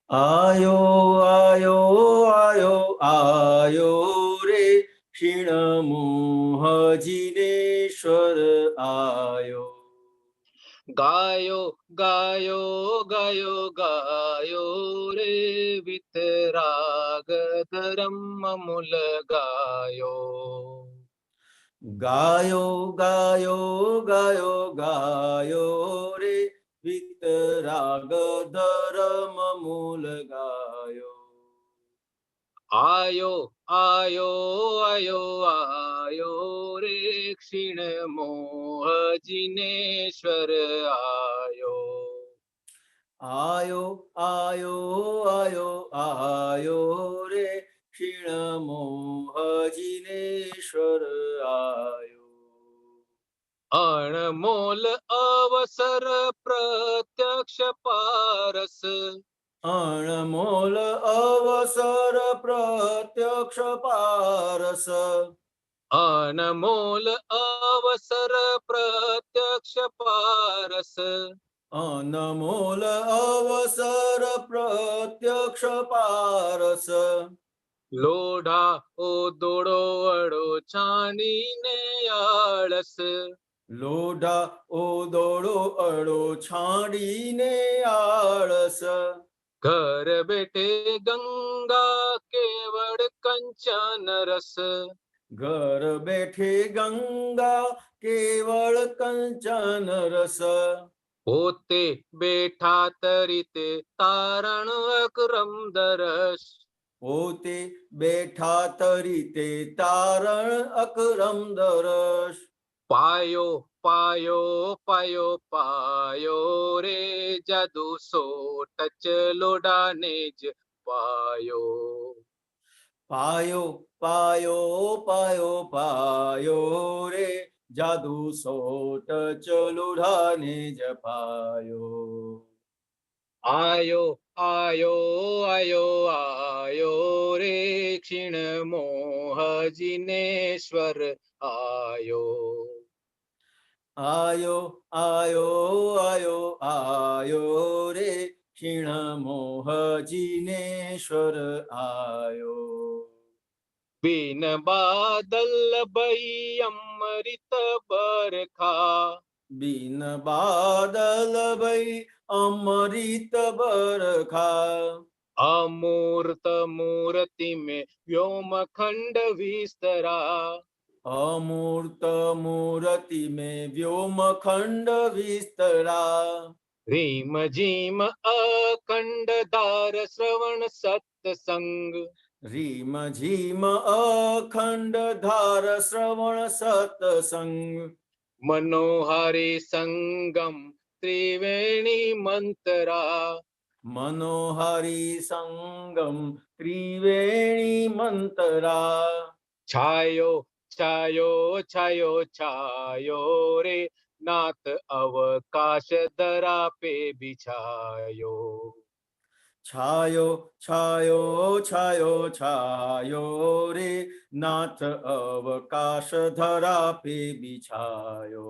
આયો આયો આયો આયો રે ક્ષીણ મોહ જીનેશ્વર આયો. ગાયો ગાયો ગાયો ગાયો રે વિતરાગ ધર્મ મૂલ ગાયો. ગાયો ગાયો ગાયો ગાયો રે વિતરાગ ધર્મ મૂલ ગાયો. આયો આયો આયો આયો રે ક્ષીણ મોહ જીનેશ્વર આયો. આયો આયો આયો આયો રે ક્ષીણ મોહ જીનેશ્વર આયો. અણમોલ અવસર પ્રત્યક્ષ પારસ. અણમોલ અવસર પ્રત્યક્ષ પારસ. અનમોલ અવસર પ્રત્યક્ષ પારસ. અનમોલ અવસર પ્રત્યક્ષ પારસ. લોઢા ઓ દોડો અડો છાનીને આળસ. લોઢા ઓદોડો અડો છાડીને આળસ. ઘર બેઠે ગંગા કેવળ કંચન રસ. ઘર બેઠે ગંગા કેવળ કંચન રસ. પોતે બેઠા તરીતે તારણ અકરમ દરસ. પોતે બેઠા તરીતે તારણ અકરમ દરસ. પાયો પાયો પાયો પાયો રે જાદુ સોટ ચલોડાને જ પાયો. પાયો પાયો પાયો પાયો રે જાદુ સોટ ચલુઢાને જ પાયો. આયો આયો આયો આયો રે ક્ષીણ મોહ જીનેશ્વર આયો. આયો આયો આયો આયો રે ક્ષીણ મોહ જીનેશ્વર આયો. બિન બાદલ ભઈ અમૃત બરખા. બિન બાદલ ભઈ અમૃત બરખા. અમૂર્ત મૂર્તિ में व्योम खंड विस्तरा. अमूर्त मूर्ति में व्योम खंड विस्तरा. રીમ જીમ અખંડ ધાર શ્રવણ સત્સંગ. રીમ ઝીમ અખંડ ધાર શ્રવણ સત્સંગ. મનોહારી સંગમ ત્રિવેણી મંતરા. મનોહારી સંગમ ત્રિવેણી મંતરા. છાયો છાયો છાયો છાયો રે નાથ અવકાશ ધરા પે બિછાયો. છાયો છાયો છાયો છાયો રે નાથ અવકાશ ધરા પે બિછાયો.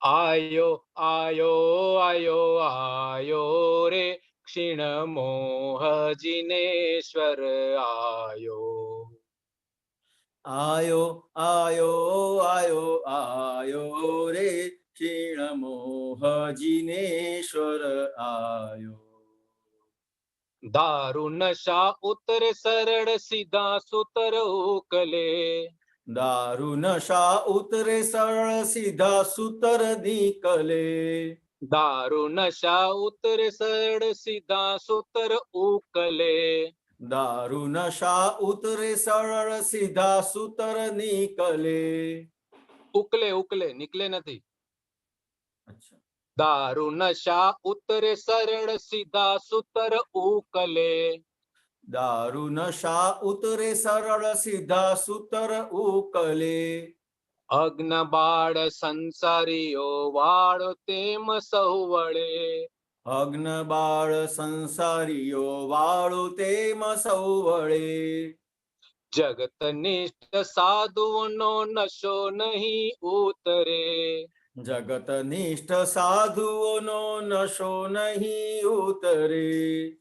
આયો આયો આયો આયો રે ક્ષીણ મોહ જિનેશ્વર આયો. આયો આયો આયો આયો રે ક્ષીણ મોહ જિનેશ્વર આયો. દારૂ નશા ઉતરે સરળ સીધા સૂતર ઉકલે. દારૂ નશા ઉતરે સરળ સીધા સૂતર નીકલે. દારૂ નશા ઉતરે સરળ સીધા સૂતર ઉકલે. દારૂ નશા ઉતરે સરળ સીધા સૂતર નીકલે. ઉકલે ઉકલે નીકલે નથી. અચ્છા. દારૂ નશા ઉતરે સરળ સીધા સૂતર ઉકલે. દારૂ નશા ઉતરે સરળ સીધા સૂતર ઉકલે. અગ્ન બાળ સંસારીઓ વાળો તેમ સૌ વળે. અગ્ન બાળ સંસારીઓ વાળું તેમ સૌ વળે. જગત નિષ્ઠ સાધુઓનો નશો નહીં ઉતરે. જગત નિષ્ઠ સાધુઓનો નશો નહીં ઉતરે.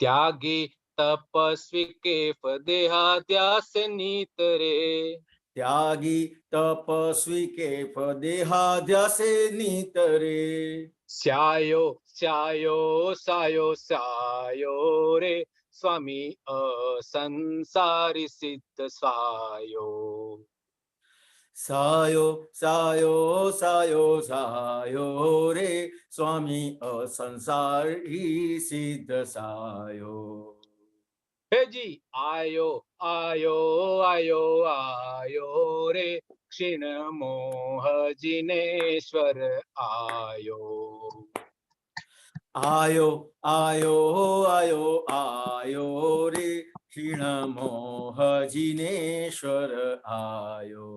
ત્યાગી તપસ્વી કેફ દેહાધ્યાસ નીતરે. ત્યાગી તપસ્વી કેફ દેહાધ્યાસે નીતરે. સ્યાયો સ્યાયો સાયો સાયો રે સ્વામી અસંસારી સિદ્ધ સ્વાયો. સાયો સાયો સાયો સાયો રે સ્વામી અસંસારી સિદ્ધ સાયો. હેજી આયો આયો આયો આયો રે ક્ષીણ મોહ જિનેશ્વર આયો. આયો આયો આયો આયો રે ક્ષીણ મોહ જિનેશ્વર આયો.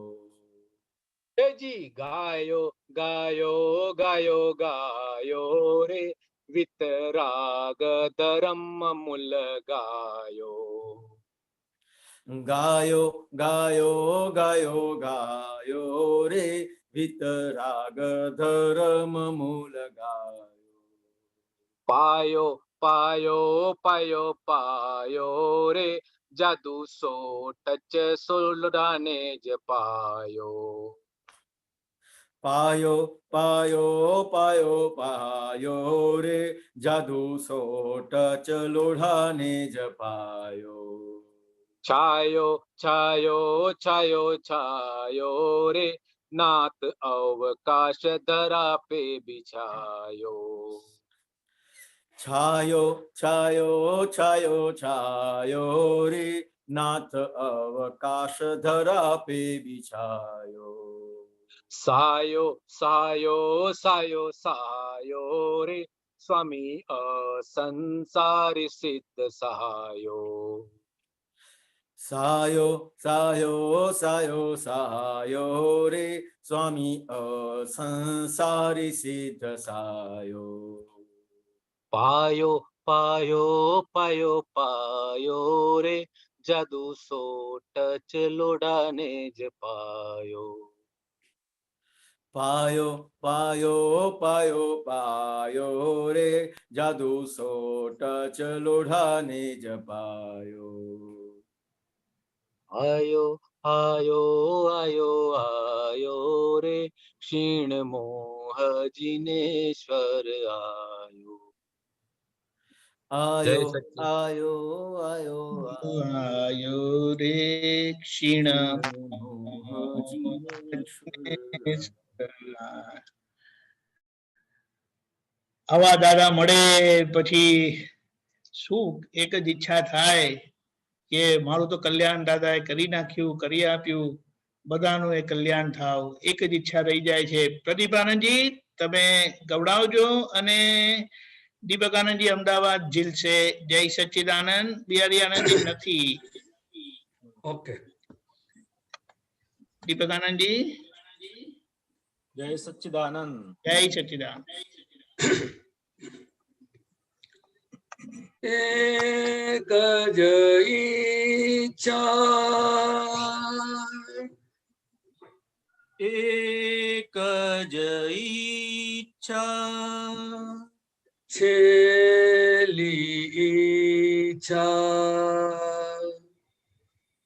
હેજી ગાયો ગાયો ગાયો ગાયો રે વિતરાગ ધર્મ મૂલ ગાયો. ગાયો ગાયો ગાયો ગાયો રે વિતરાગ ધર્મ મૂલ ગાયો. પાયો પાયો પાયો પાયો રે જાદુ સોટચ સોલડાને જ પાયો. પાયો પાયો પાયો પાયો રે જાદુ સોટ ચલોઢાને જ પાયો. છાયો છાયો છાયો છાયો રે નાથ અવકાશ ધરા પે બિછાયો. છાયો છાયો છાયો છાયો રે નાથ અવકાશ ધરા પે બિછાયો. સાયો સાયો સાયો સાયો રે સ્વામી અસંસારી સિદ્ધ સહાયો. સાયો સાયો સાયો સાયો રે સ્વામી અસંસારી સિદ્ધ સાયો. પાયો પાયો પાયો પાયો રે જાદુ સોટ ચલોડાને જ પાયો. પાયો પાયો પાયો પાયો રે જાદુ સોટ ચલોઢાને જ પાયો. આયો આયો આયો આયો રે ક્ષીણ મોહ જિનેશ્વર આયો. આયો જય સચિદાનંદ. આયો આયો આયો રે ક્ષીણ મોહ જિનેશ્વર. આવા દાદા મળે પછી શું એક જ ઈચ્છા થાય કે મારું તો કલ્યાણ દાદાએ કરી નાખ્યું, કરી આપ્યું, બધાનું એ કલ્યાણ થાવ, એક જ ઈચ્છા રહી જાય છે. પ્રદીપ આનંદજી તમે ગવડાવજો અને દીપક આનંદજી અમદાવાદ જીલશે. જય સચ્ચિદાનંદ. બિહારી આનંદજી નથી. ઓકે. દીપક આનંદજી, જય સચ્ચિદાનંદ. જય સચ્ચિદાનંદ. એક જ ઈચ્છા, એક જ ઈચ્છા, છેલ્લી ઈચ્છા,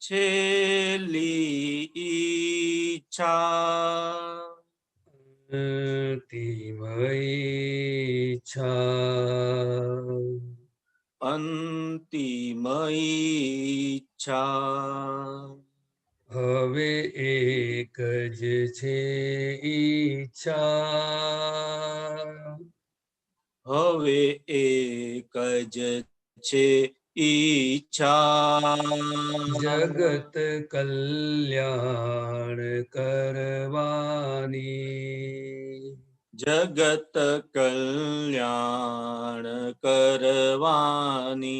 છેલ્લી ઈચ્છા, અંતિમ ઈચ્છા, અંતિમ ઈચ્છા. હવે એક જ છે ઈચ્છા, હવે એક જ છે ઈચ્છા, જગત કલ્યાણ કરવાની, જગત કલ્યાણ કરવાની.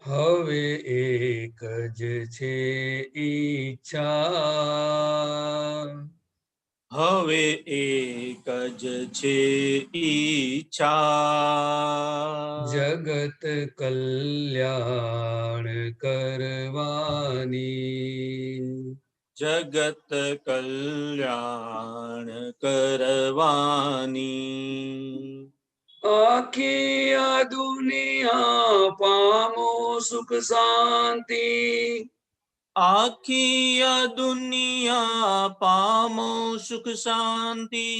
હવે એક જ છે ઈચ્છા, હવે એક જ છે ઈચ્છા, જગત કલ્યાણ કરવાની, જગત કલ્યાણ કરવાની. આખી આ દુનિયા પામો સુખ શાંતિ, આખી આ દુનિયા પામો સુખ શાંતિ,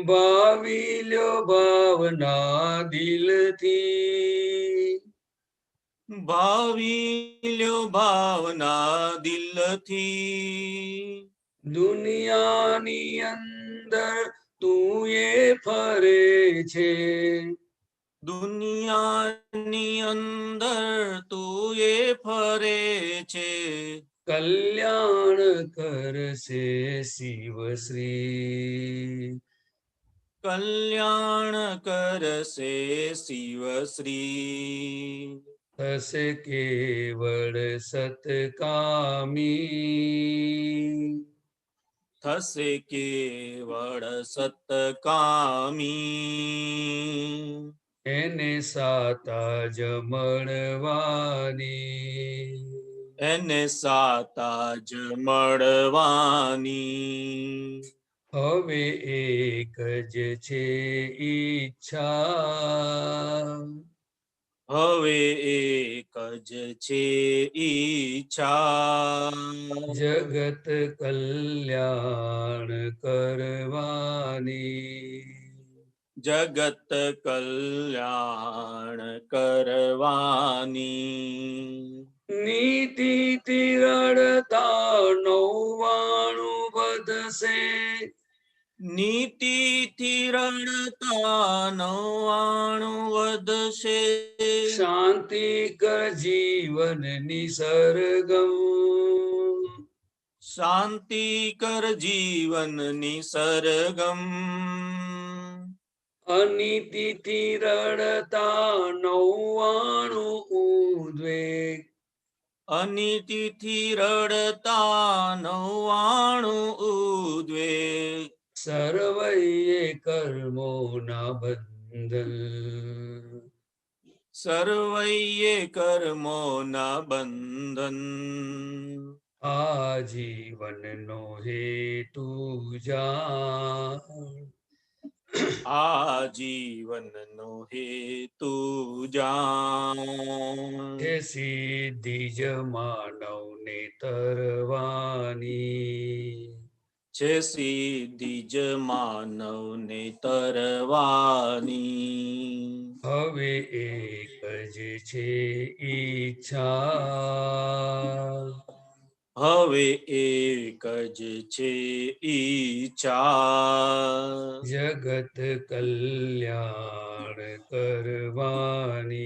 ભાવી લ્યો ભાવના દિલથી, ભાવી લ્યો ભાવના દિલથી. દુનિયાની અંદર તું એ ફરે છે, દુનિયાની અંદર તું એ ફરે છે, કલ્યાણ કરશે શિવશ્રી, કલ્યાણ કરશે શિવશ્રી. થશે કેવળ સતકામી, થશે કેવળ સતકામી, એને સાતા જ મળવાની, એને સાતા જ મળવાની. હવે એક જ છે ઈચ્છા, હવે એક જ છે ઈચ્છા, જગત કલ્યાણ કરવાની, જગત કલ્યાણ કરવાની. નીતિથી રડતા 99 વધશે, નીતિથી રડતા 99 વધશે, શાંતિ કર જીવનની સરગમ, શાંતિ કર જીવનની સરગમ. અનીતિથી રડતા 99 ઉદ્વેગ, અનીતિથી રડતા 99 ઉદ્વેગ, સર્વૈયે કર્મોના બંધન, સર્વૈયે કર્મોના બંધન, આજીવનનો હેતુ જાણ, આજીવનનો હેતુ જાણ, હે સિદ્ધિ જ માનવને તરવાની, છે સિદ્ધિ જ માનવને તરવાની. હવે એક જ છે ઈચ્છા, હવે એક જ છે ઈચ્છા, જગત કલ્યાણ કરવાની,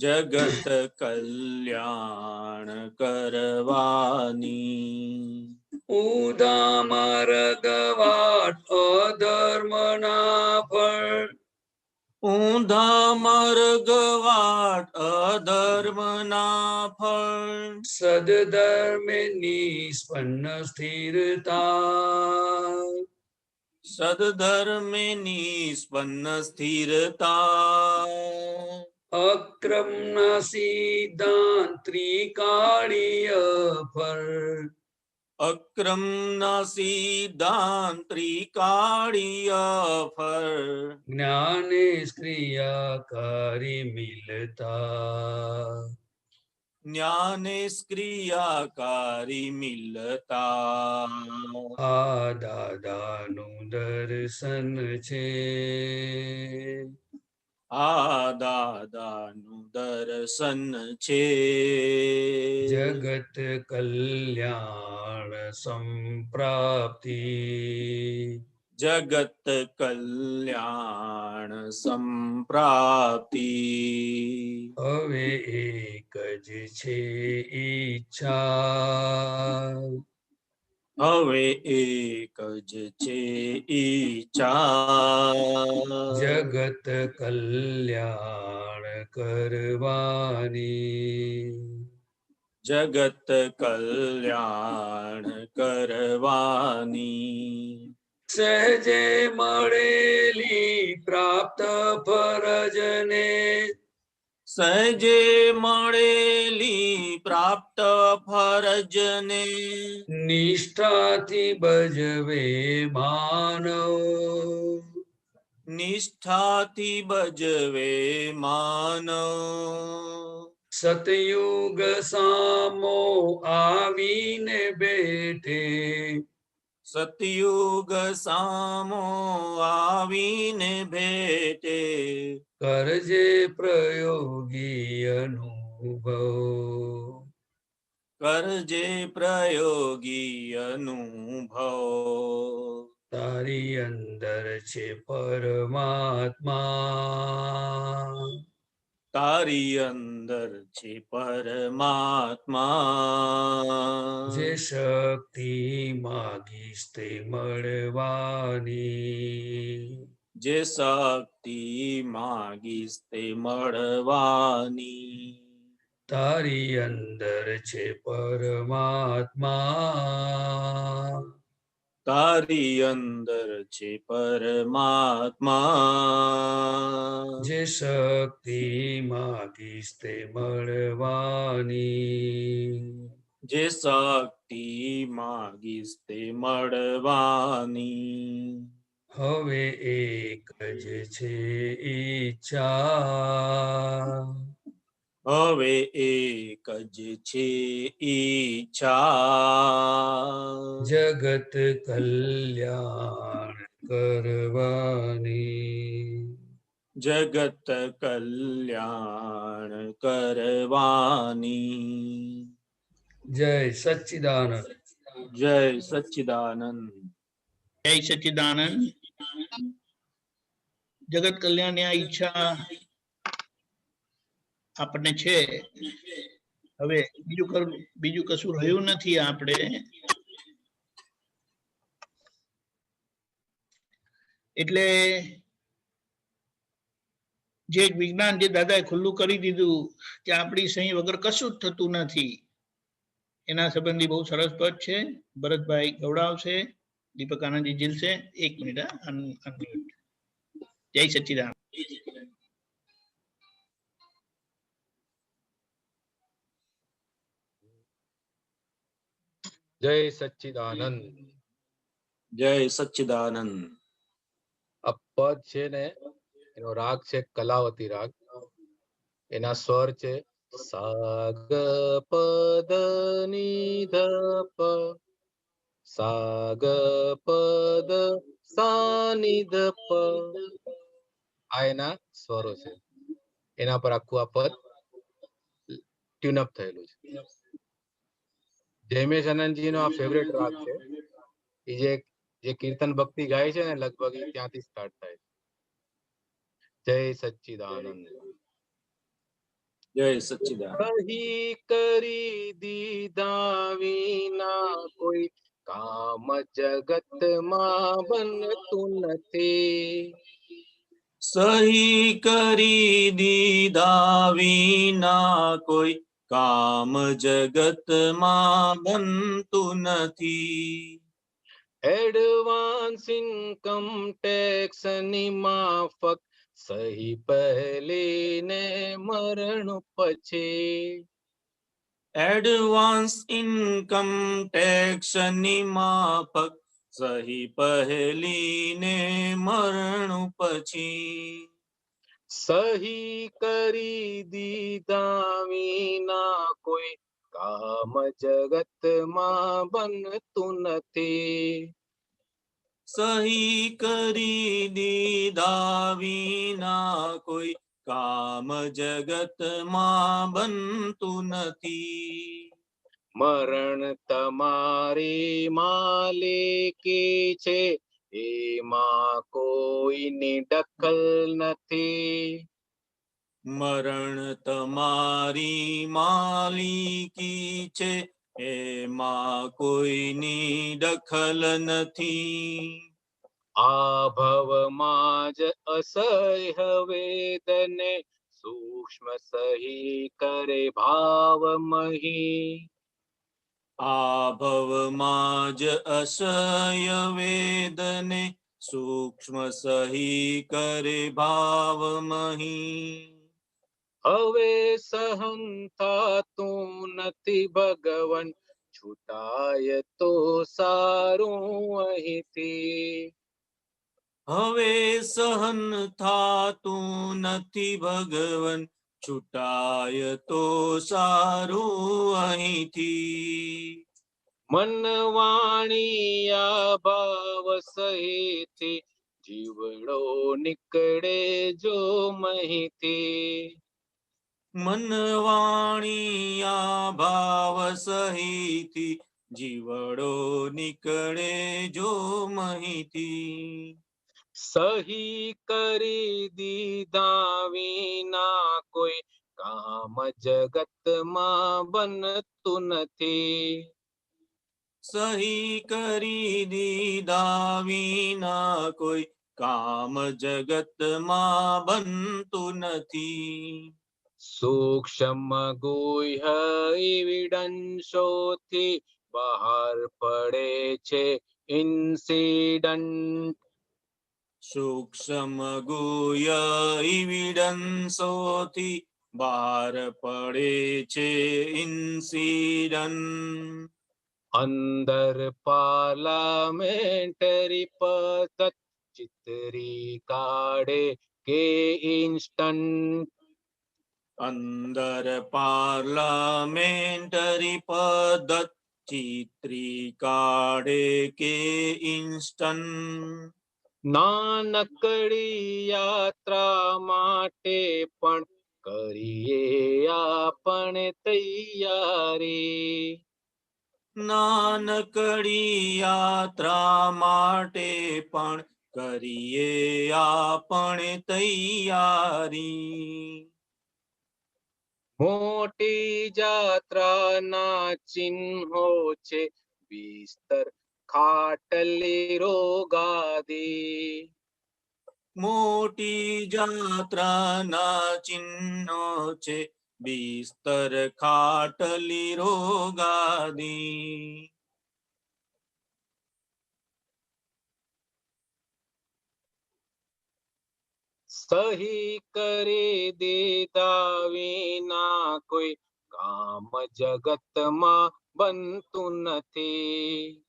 જગત કલ્યાણ કરવાની. ઉદામાં રગવાટ અધર્મના ફળ, ઊંધા માર્ગ વાટ અધર્મના ફળ સદધર્મે નિષ્પન્ન સ્થિરતા સદધર્મે નિષ્પન્ન સ્થિરતા અક્રમ ના સિદ્ધાંત્રિકાળીય ફળ અક્રમના સિદ્ધાંત્રિકાળીય ફળ જ્ઞાને ક્રિયાકારી મિલતા જ્ઞાને ક્રિયાકારી મિલતા આ દાદાનું દર્શન છે આ દાદાનું દર્શન છે જગત કલ્યાણ સંપ્રાપ્તિ જગત કલ્યાણ સંપ્રાપ્તિ હવે એક જ છે ઈચ્છા હવે એક જ છે ઈચ્છા જગત કલ્યાણ કરવાની જગત કલ્યાણ કરવાની સહજે મળેલી પ્રાપ્ત ફરજને સહજે મળેલી પ્રાપ્ત ફરજને નિષ્ઠાથી ભજવે માનવ નિષ્ઠાથી ભજવે માનવ સતયુગ સામો આવીને બેઠે સતયુગ સામો આવીને ભેટે કરજે પ્રયોગી અનુભવ કરજે પ્રયોગી અનુભવ તારી અંદર છે પરમાત્મા તારી અંદર છે પરમાત્મા જે શક્તિ માગીશ તે મળવાની જે શક્તિ માગીશ તે મળવાની તારી અંદર છે પરમાત્મા તારી અંદર છે પરમાત્મા જે શક્તિ માગીશ તે મળવાની જે શક્તિ માગીશ તે મળવાની હવે એક જ છે ઈચ્છા હવે એક જ છે ઈચ્છા જગત કલ્યાણ કરવાની જગત કલ્યાણ કરવાની જય સચ્ચિદાનંદ જય સચ્ચિદાનંદ જય સચ્ચિદાનંદ જગત કલ્યાણની આ ઈચ્છા આપણને છે. હવે બીજું કશું રહ્યું નથી. આપણે એટલે જે વિજ્ઞાન જે દાદાએ ખુલ્લું કરી દીધું કે આપણી સહી વગર કશું જ થતું નથી, એના સંબંધી બહુ સરસ પદ છે. ભરતભાઈ ગવડાવશે, દીપક આનંદજી જીલશે. 1 મિનિટ. જય સચ્ચિદાનંદ. જય સચ્ચિદાનંદ. જય સચ્ચિદાનંદ. આ પદ છે ને, એનો રાગ છે કલાવતી રાગ. એના સ્વર છે સાગ પદ નિધ પ, સાગ પદ સાનિધ પ. આ એના સ્વરો છે. એના પર આખું આ પદ ટ્યુનઅપ થયેલું છે. જયમેશ આનંદજી નો આ ફેવરેટ રાગ છે. એ જે કીર્તન ભક્તિ ગાય છે ને, લગભગ ત્યાંથી સ્ટાર્ટ થાય છે. જય સચ્ચિદાનંદ. જય સચ્ચિદાનંદ. કહી કરી દીધા વિના કોઈ કામ જગતમાં બનતું નથી. સહી કરી દીધા વિના કોઈ કામ જગતમાં બનતું નથી. એડવાન્સ ઇન્કમ ટેક્સ ની માફક સહી પહેલી ને મરણ પછી. એડવાન્સ ઇન્કમ ટેક્સ ની માફક સહી પહેલી ને મરણ પછી. સહી કરી દીધા વિના કોઈ કામ જગતમાં બનતું નથી. સહી કરી દીધા વિના કોઈ કામ જગતમાં બનતું નથી. મરણ તમારી માલિકી છે, એમાં કોઈની દખલ નથી. મરણ તમારી માલિકી છે, એમાં કોઈની દખલ નથી. આ ભવમાં જ અસહ્ય વેદને સૂક્ષ્મ સહી કરે ભાવમહી. આ ભવમાં જ અસહ્ય વેદને સૂક્ષ્મ સહી કરે ભાવમહી. હવે સહન થાતું નથી ભગવન, છૂટાય તો સારું અહીંથી. હવે સહન થાતું નથી ભગવન, છૂટાય તો સારું અહીંથી. મન વાણી આ ભાવ સહિતથી, જીવડો નીકળે જો મહીથી. મન વાણી આ ભાવ સહિતથી, જીવડો નીકળે જો મહીથી. સહી કરી દીધા વિના કોઈ કામ જગતમાં બનતું નથી. સહી કરી દીધા વિના કોઈ કામ જગતમાં બનતું નથી. સૂક્ષ્મ ગુહ્ય એવિડન્સોથી બહાર પડે છે ઇન્સિડન્ટ. સૂક્ષ્મ ગુહ્ય એવિડન્સોથી બહાર પડે છે ઇન્સિડન્ટ. અંદર પાર્લામેન્ટરી પદ્ધત ચિતરી કાઢે કે ઇન્સ્ટન્ટ. અંદર પાર્લામેન્ટરી પદ્ધત ચિત્રી કાઢે કે ઇન્સ્ટન્ટ. નાનકડી યાત્રા માટે પણ કરીએ આપણે તૈયારી. નાનકડી યાત્રા માટે પણ કરીએ આપણે તૈયારી. મોટી જાત્રાના ચિહ્નો છે બિસ્તર, ખાટલી, રોગાદી. મોટી જાત્રાના ચિહ્નો છે બિસ્તર, ખાટલી, રોગાદી. સહી કરી દીધા વિના કોઈ કામ જગતમાં બનતું નથી.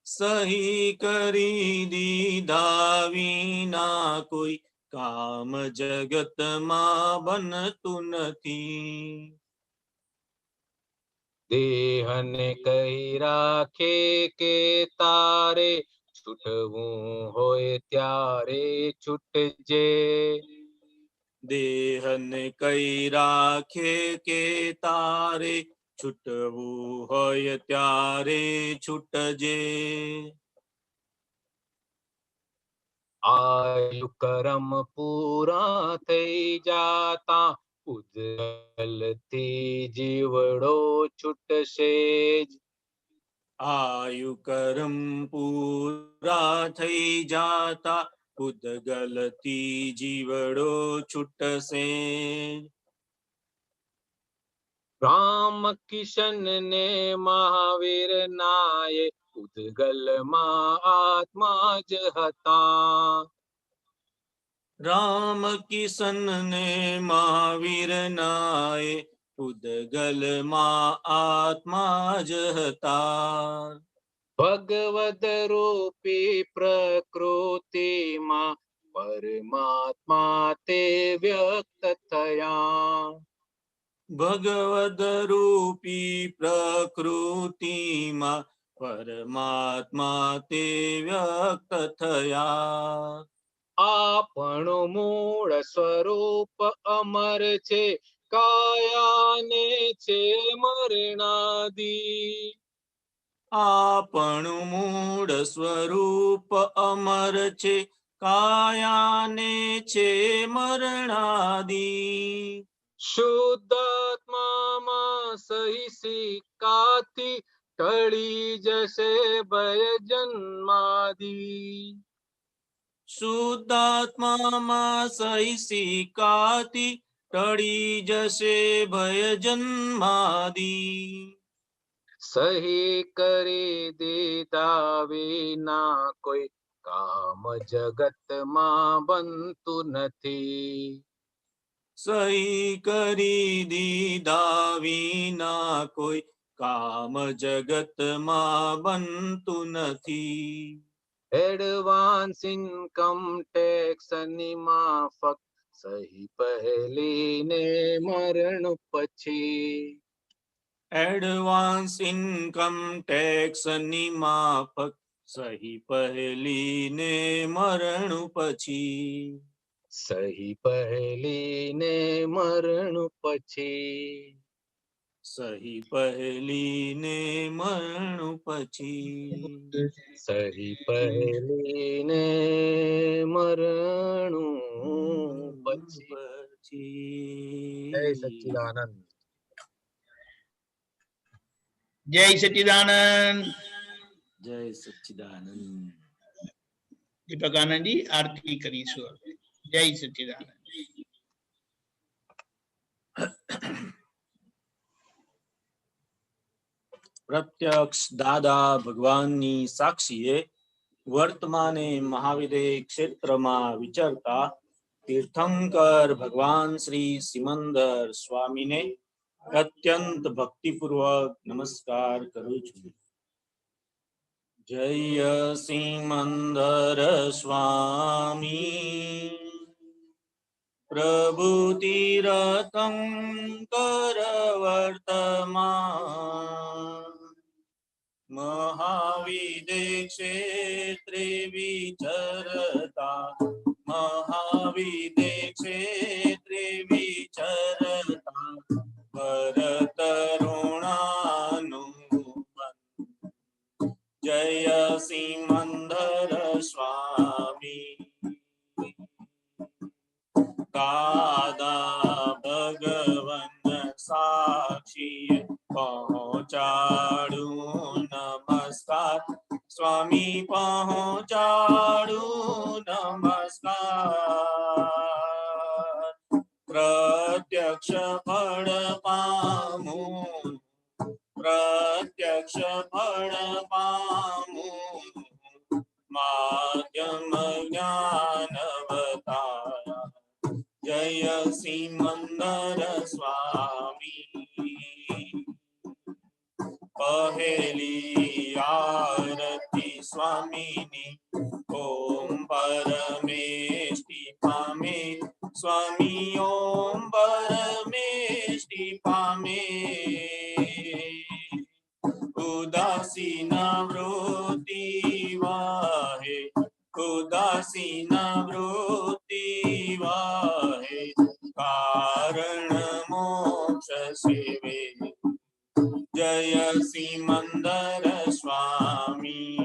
સહી કરી દીધા વિના કોઈ કામ જગતમાં બનતું નથી. દેહને કહી રાખે કે તારે છૂટવું હોય ત્યારે છૂટજે. દેહને કઈ રાખે કે તારે છૂટવું હોય ત્યારે છૂટજે. આયુ કરમ પૂરા થઈ જાતા ઉજ્જવલથી જીવડો છૂટશે જ. આયુ કરમ પૂરા થઈ જાતા ઉદગલથી જીવડો છૂટશે. રામ કિશન ને મહાવીર નાય ઉદગલ માં આત્મા જ હતા. રામ કિશન ને મહાવીર નાય ઉદગલમાં આત્મા જ હતા. ભગવદ રૂપી પ્રકૃતિમાં પરમાત્મા તે વ્યક્ત થયા. ભગવદ રૂપી પ્રકૃતિમાં પરમાત્મા તે વ્યક્ત થયા. આપણું મૂળ સ્વરૂપ અમર છે, કાયાને છે મરણાદી. આપણું મૂળ સ્વરૂપ અમર છે, કાયાને છે મરણાદી. શુદ્ધાત્મામાં સહી સિક્કાથી ટળી જશે ભય જન્માદી. શુદ્ધાત્મામાં સહી સિક્કાથી ટળી જશે ભય જન્માદી. સહી કરી દીધા વિના કોઈ કામ જગતમાં બનતું નથી. સહી કરી દીધા વિના કોઈ કામ જગતમાં બનતું નથી. એડવાન્સ ઇન્કમ ટેક્સ ની માફક સહી પહેલી ને મરણ પછી. એડવાન્સ ઇન્કમ ટેક્સ ની માફક સહી પહેલી ને મરણ પછી. સહી પહેલી ને મરણ પછી. સહી પહેલી ને મરણ પછી. સહી પહેલી ને મરણ પછી. જય સચ્ચિદાનંદ. જય સચ્ચિદાનંદ. જય સચ્ચિદાનંદ. દીપક આનંદજી આરતી કરીશું. જય સચ્ચિદાનંદ. પ્રત્યક્ષ દાદા ભગવાનની સાક્ષીએ વર્તમાને મહાવિદે ક્ષેત્રમાં વિચરતા તીર્થંકર ભગવાન શ્રી સિમંદર સ્વામીને અત્યંત ભક્તિપૂર્વક નમસ્કાર કરું છું. જય સિમંદર સ્વામી પ્રભુ તીર્થંકર વર્તમાન મહાવિદે ક્ષેત્રે વિચરતા મહાવિદે ક્ષેત્રે વિચરતા વરતરુણાનું જય સિમંદર સ્વામી દાદા ભગવન સાક્ષી પહોંચાડું નમસ્કાર સ્વામી પહોંચાડું નમસ્કાર પ્રત્યક્ષ ફળ પામું પ્રત્યક્ષ ફળ પામું માધ્યમ જ્ઞાન અવતાર જય સિમંદર સ્વામી પહેલી આરતી સ્વામીની ઓમ પરમેષ્ટિ પામે સ્વામી ઓમ પરમેષ્ટિ પામે ઉદાસીના વૃત્તિ વાહે ઉદાસીના વૃત્તિ વાહે કારણ મોક્ષ સેવે જય સિમંદર સ્વામી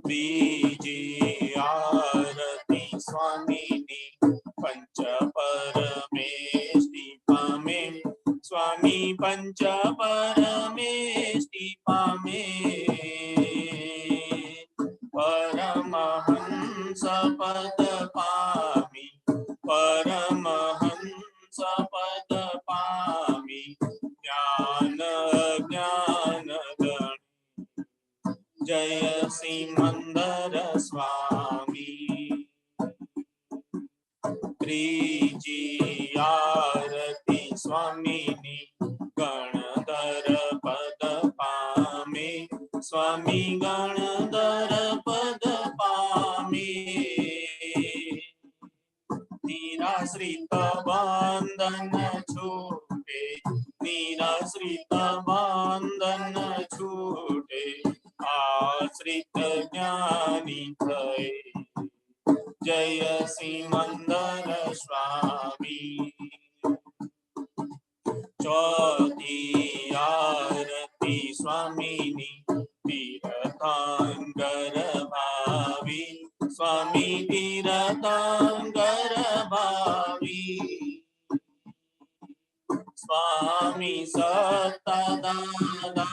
બીજી આરતી સ્વામીની પંચ પરમેષ્ટિ પામે સ્વામી પંચ પરમેષ્ટિ પામે પરમહંસ जय सिमंदर स्वामी त्रीजी आरती स्वामीनी गणधर पद पामे स्वामी गणधर पद पामे निराश्रित बंधन छूटे निराश्रित बंधन छूटे आश्रित ज्ञानी थये जय सिमंदर स्वामी चौथी आरती स्वामीनी तीर्थंकर भावी स्वामी तीर्थंकर भावी स्वामी सत्ता दादा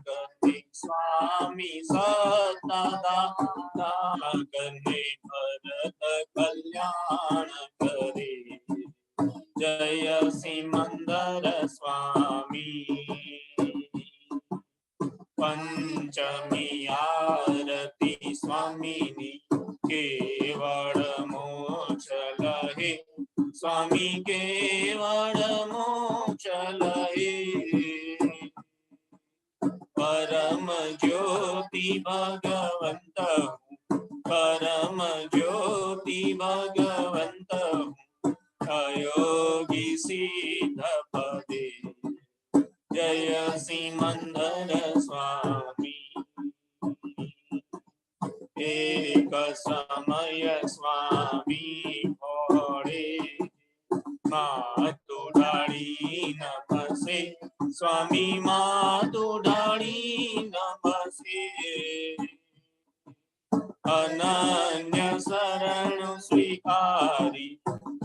करते स्वामी सत्ता दादा करने भरत कल्याण करे जय सिमंदर स्वामी पंचमी आरती स्वामीनी केवल मोक्ष लहे स्वामी केवल मोक्ष लहे परम ज्योति भगवंत परम ज्योति भगवंत अयोगी सिद्ध पदे जय सिमंदर स्वामी एक समय स्वामी भोळे मातु डाळी नमसे स्वामी मातु डाळी नमसे अनन्य शरण स्वीकारी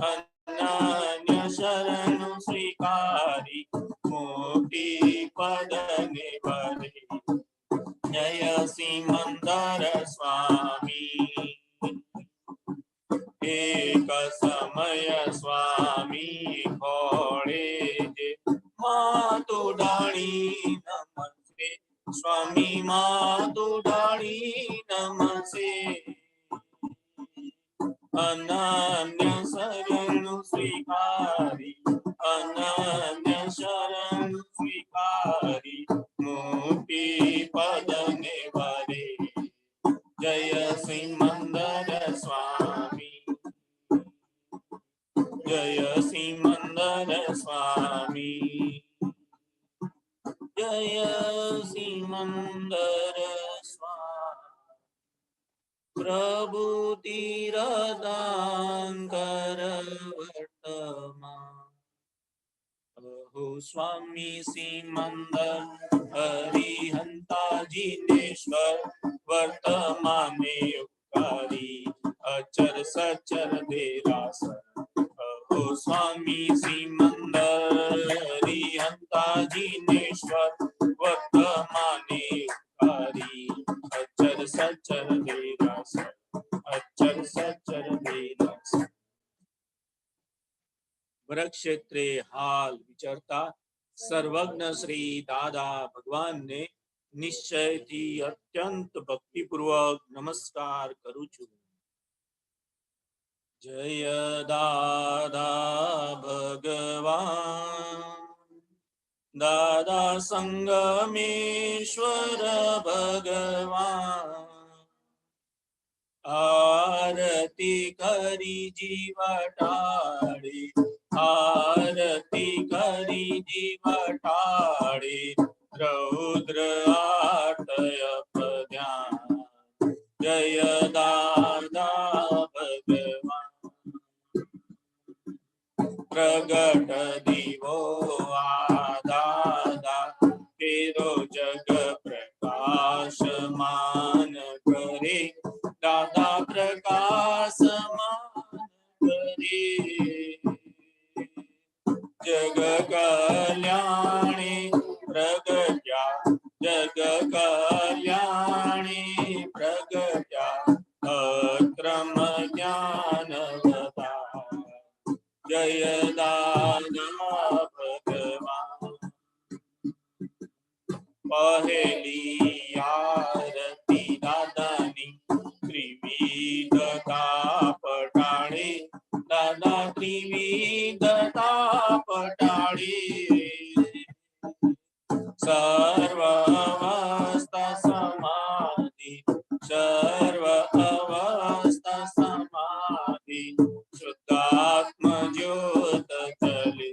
अनन्य शरण स्वीकारी मोटी पद निवरे जय सिमंदर स्वामी एक समय स्वामी भोळे मातु डाळी नमसे स्वामी मातु डाळी नमसे अनन्य शरण स्वीकारी अनन्य शरण स्वीकारी मुक्ति पद निवरे जय सिमंदर स्वामी जय सिमंदर स्वामी जय सिमंदर स्वामी प्रभु तीरदांकर वर्तमान अहो स्वामी सिमंदर हरिहंता जिनेश्वर वर्तमाने उपकारी अचर सचर देरासर अहो स्वामी सिमंदर हरिहंता जिनेश्वर वर्तमाने उपकारी अचर सचर देरासर अचर सचर देरासर वृक्षेत्रे हाल विचरता सर्वज्ञ श्री दादा भगवान ने निश्चय थी अत्यंत भक्तिपूर्वक नमस्कार करू छू जय दादा भगवान दादा संगमेश्वर भगवान आरती करी जीवटाड़ी आरती करी जीवटाड़ी रौद्र आटय ध्यान जय दादा भगवान प्रगट दिवो दादा तेरो जग प्रकाशमान करे दादा प्रकाशमान करे जग कल्याणी प्रगट्या जग कल्याणी प्रगट्या अक्रम ज्ञान वदा जय दादा भगवान पहली आरती सर्व अवस्था समाधि शुद्धात्म ज्योत चले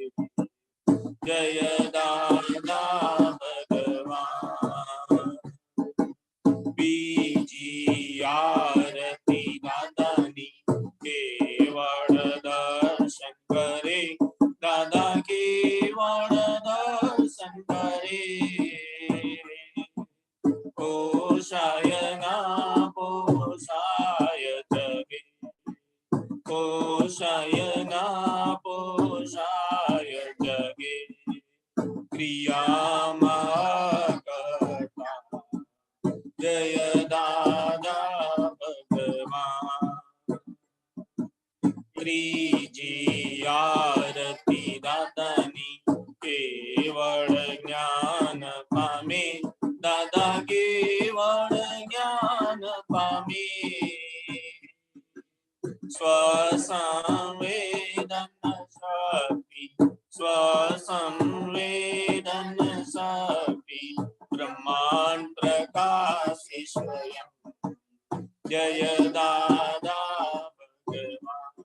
जय दादा भगवान बीजी आरती दादानी केवल दर्शन करे दादा केवल दर्शन करे पोषाय ना पोषाय जगे पोषाय ना पोषाय जगे क्रिया करता जय दादा भगवान त्रिजी आरती दादानी केवल ज्ञान पामे दादा केवल ज्ञान पामे स्वसंवेदन शक्ति स्वसंवेदन शक्ति ब्रह्मांड प्रकाश स्वयं जय दादा भगवान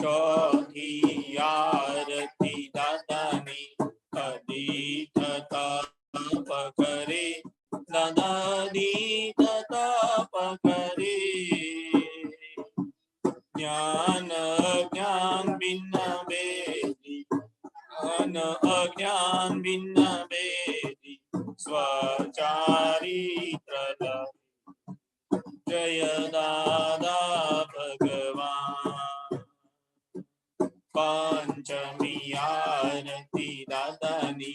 चौथी आरती दादानी अधीत तप करे दादा दीत तप करे ज्ञान ज्ञान भिन्न भेदी अज्ञान भिन्न भेदी स्वचारित्र जय दादा भगवान पंचमी आरती दादानी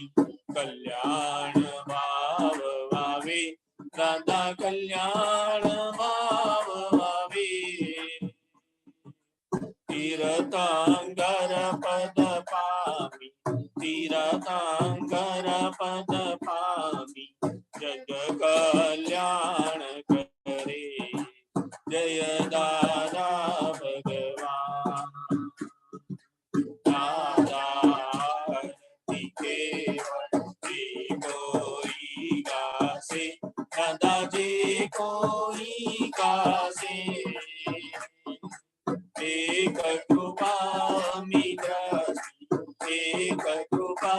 कल्याण भाव भावे दादा कल्याण भाव भावे तीर्थंकर पद पामी तीर्थंकर पद पामी जग कल्याण करे जय दादा भगवान दादा आरती केवल जी कोई गासे दादा जी कोई गासे एक कृपा मिद्रसी एक कृपा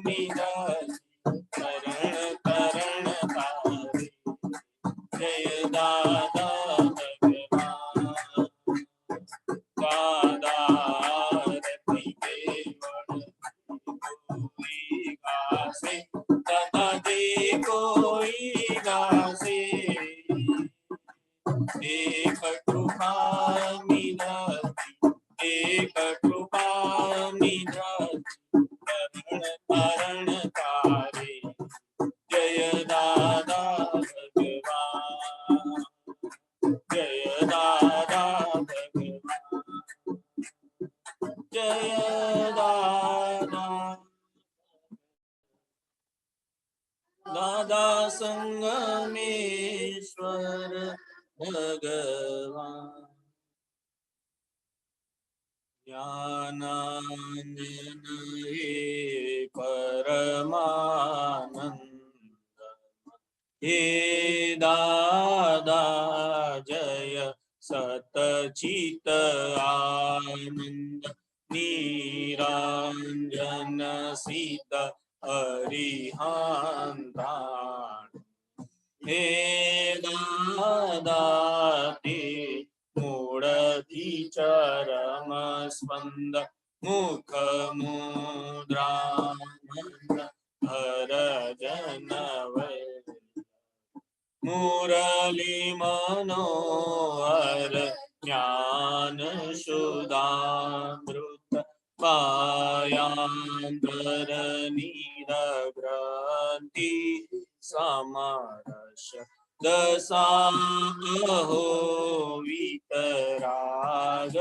मिद्रसी करण करण तारे जय दादा भगवान दादा आरती केवल कोई गासे दादा जी कोई गासे एक कृपा मिद्रसी एक कृपा मिद्रसी करण करण तारे जय दादा भगवान जय दादा भगवान जय दादा दादा संगमेश्वर भगवान ज्ञानांजन हे परमानंद हे दादा जय सतचित आनंद निरंजन सीत अरिहंताण हे दादा ते मूढधि चरम स्पंद मुख मुद्रानंद हर जन मुरली मनोहर ज्ञान सुधामृत पायांतर नीर ग्रंथि समरस दसाहो वितराग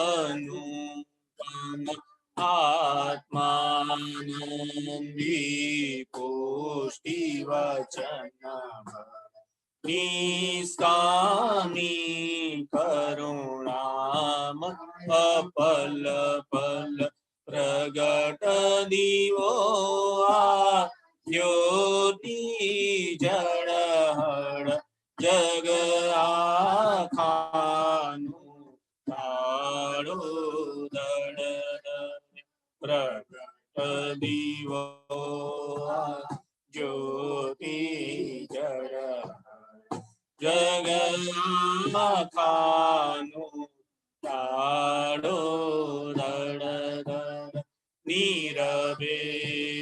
अनुपम आत्मानंदी पुष्टि वचन निष्कामी करुणाम अपल पल प्रगट दिवो ज्योति जड़ ખાનું તાળો રડ નીરવે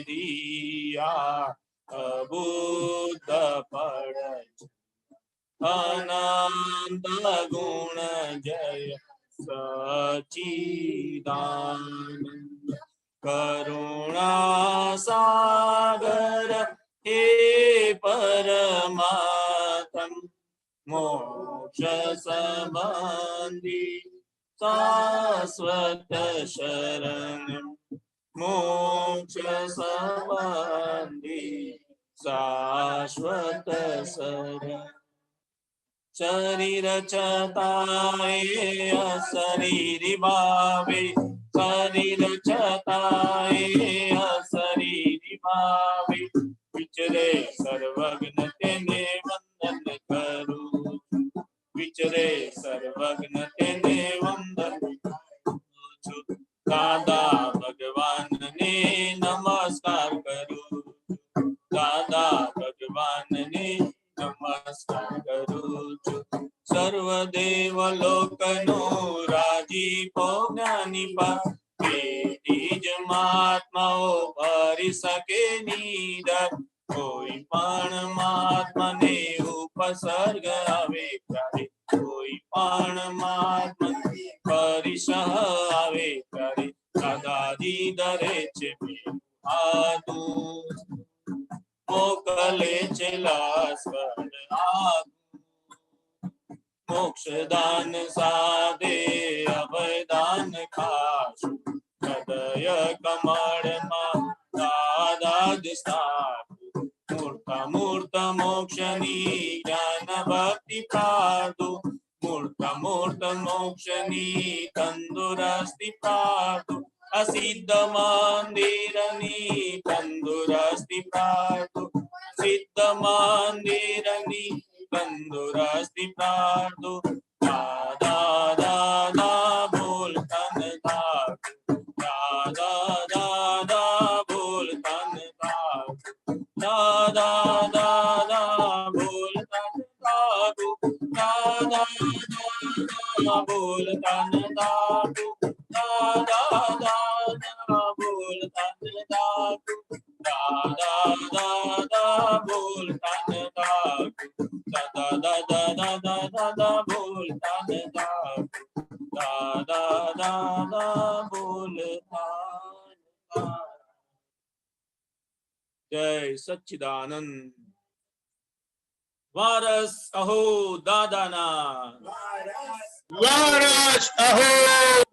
દિયા અબુદ્ધ પડ અનંત ગુણ જય સચિદાનંદ કરુણા સાગર હે પરમાત્મ મોક્ષ સંબંધી શાશ્વત શરણ મોક્ષ સંબંધી શાશ્વત શરણ શરીર છતાંય અશરીરી ભાવે શરીર છતાંય અશરીરી ભાવે વિચરે સર્વજ્ઞ તેને વંદન કરું વિચરે સર્વજ્ઞ તેને વંદન કરું છું દાદા ભગવાનને નમસ્કાર કરું દાદા ભગવાનને નમસ્કાર કરું છું સર્વદેવ લોકનો રાજીપો જ્ઞાની પા જ મહાત્માઓ ભરી શકે નિડર કોઈ પણ મહાત્માને ઉપસર્ગ આવે ત્યારે કોઈ પણ મહાત્માને પરિસહ આવે ત્યારે દાદાજી દરે છે આતું મોકલે છે લાસ્કર મોક્ષદાન સાધે અભયદાન ખાશું હૃદય કમળમાં દાદા જ સ્થાપુ મૂર્ત મોક્ષની જ્ઞાન ભક્તિ પ્રાપ્તુ મૂર્ત મોક્ષની તંદુરસ્તી પ્રાપ્તુ અસિદ્ધ મંદિરની તંદુરસ્તી પ્રાપ્તુ સિદ્ધ મંદિરની તંદુરસ્તી પ્રાપ્તુ દાદા દાદા બોલ તન ધાતુ દાદા દાદા બોલ તન ધાતુ દાદા દાદા બોલ તન ધાતુ દાદા દાદા બોલ તન ધાતુ દાદા દાદા બોલ તન ધાતુ દાદા દાદા બોલ તન ધાતુ દાદા દાદા દાદા દાદા બોલ તન ધાતુ દાદા દાદા બોલ તન ધાતુ જય સચ્ચિદાનંદ વારસ અહો દાદાના વારસ અહો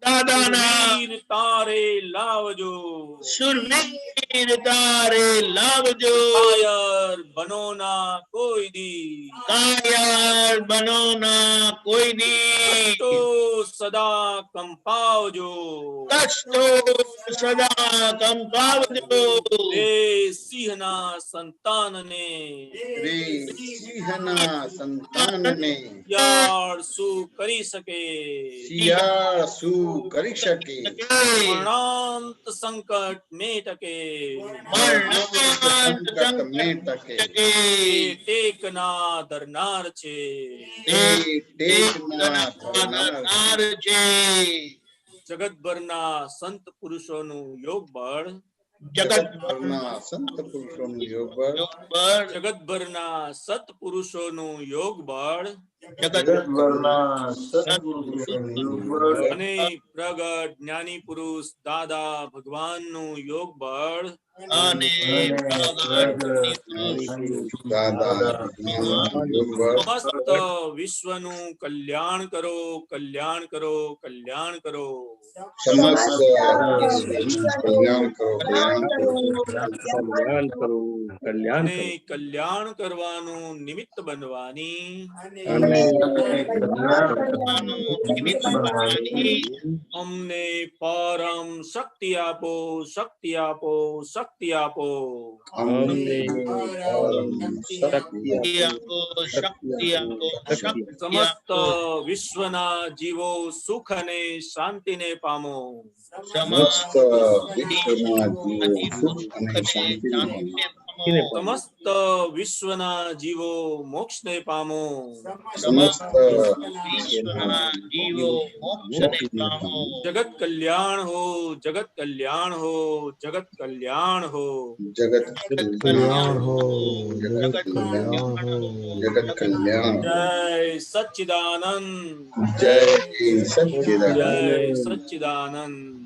દાદાના વીર તારે લાવજો સુરવીર તારે લાવજો કાયર બનો ના કોઈ દી કાયર બનો ના કોઈ દી તો સદા કંપાવજો કષ્ટો સદા કંપાવજો રે સિંહના સંતાનને રે સિંહના સંતાનને યાર શું કરી શકે શિયાળ શું કરી શકે મરણાંત સંકટ મેટકે સંકટ મેટકે ટેકના ધરનાર છે તે ટેકના ધરનાર છે જગતભરના સંત પુરુષોનું યોગ બળ જગતભરના સંત પુરુષોનું યોગ બળ જગતભરના સત્પુરુષોનું યોગ બળ જગતભરના સત્પુરુષોનું યોગ બળ અને પ્રગટ જ્ઞાની પુરુષ દાદા ભગવાનનું યોગ બળ અને દાદા યોગ બળ સમસ્ત વિશ્વનું કલ્યાણ કરો કલ્યાણ કરો કલ્યાણ કરો સમસ્ત કલ્યાણ કરો અને કલ્યાણ કરવાનું નિમિત્ત બનવાની અમને પરમ શક્તિ આપો શક્તિ આપો શક્તિ આપો સમસ્ત વિશ્વના જીવો સુખ અને શાંતિને પામો સમસ્ત વિશ્વના જીવો સુખ અને શાંતિને સમસ્ત વિશ્વના જીવો મોક્ષને પામો. સમસ્ત જીવો મોક્ષને પામો. જગત કલ્યાણ હો, જગત કલ્યાણ હો, જગત કલ્યાણ હો. જગત કલ્યાણ હો, જગત કલ્યાણ હો. જગત કલ્યાણ. જય સચ્ચિદાનંદ, જય સચ્ચિદાનંદ. જય સચ્ચિદાનંદ.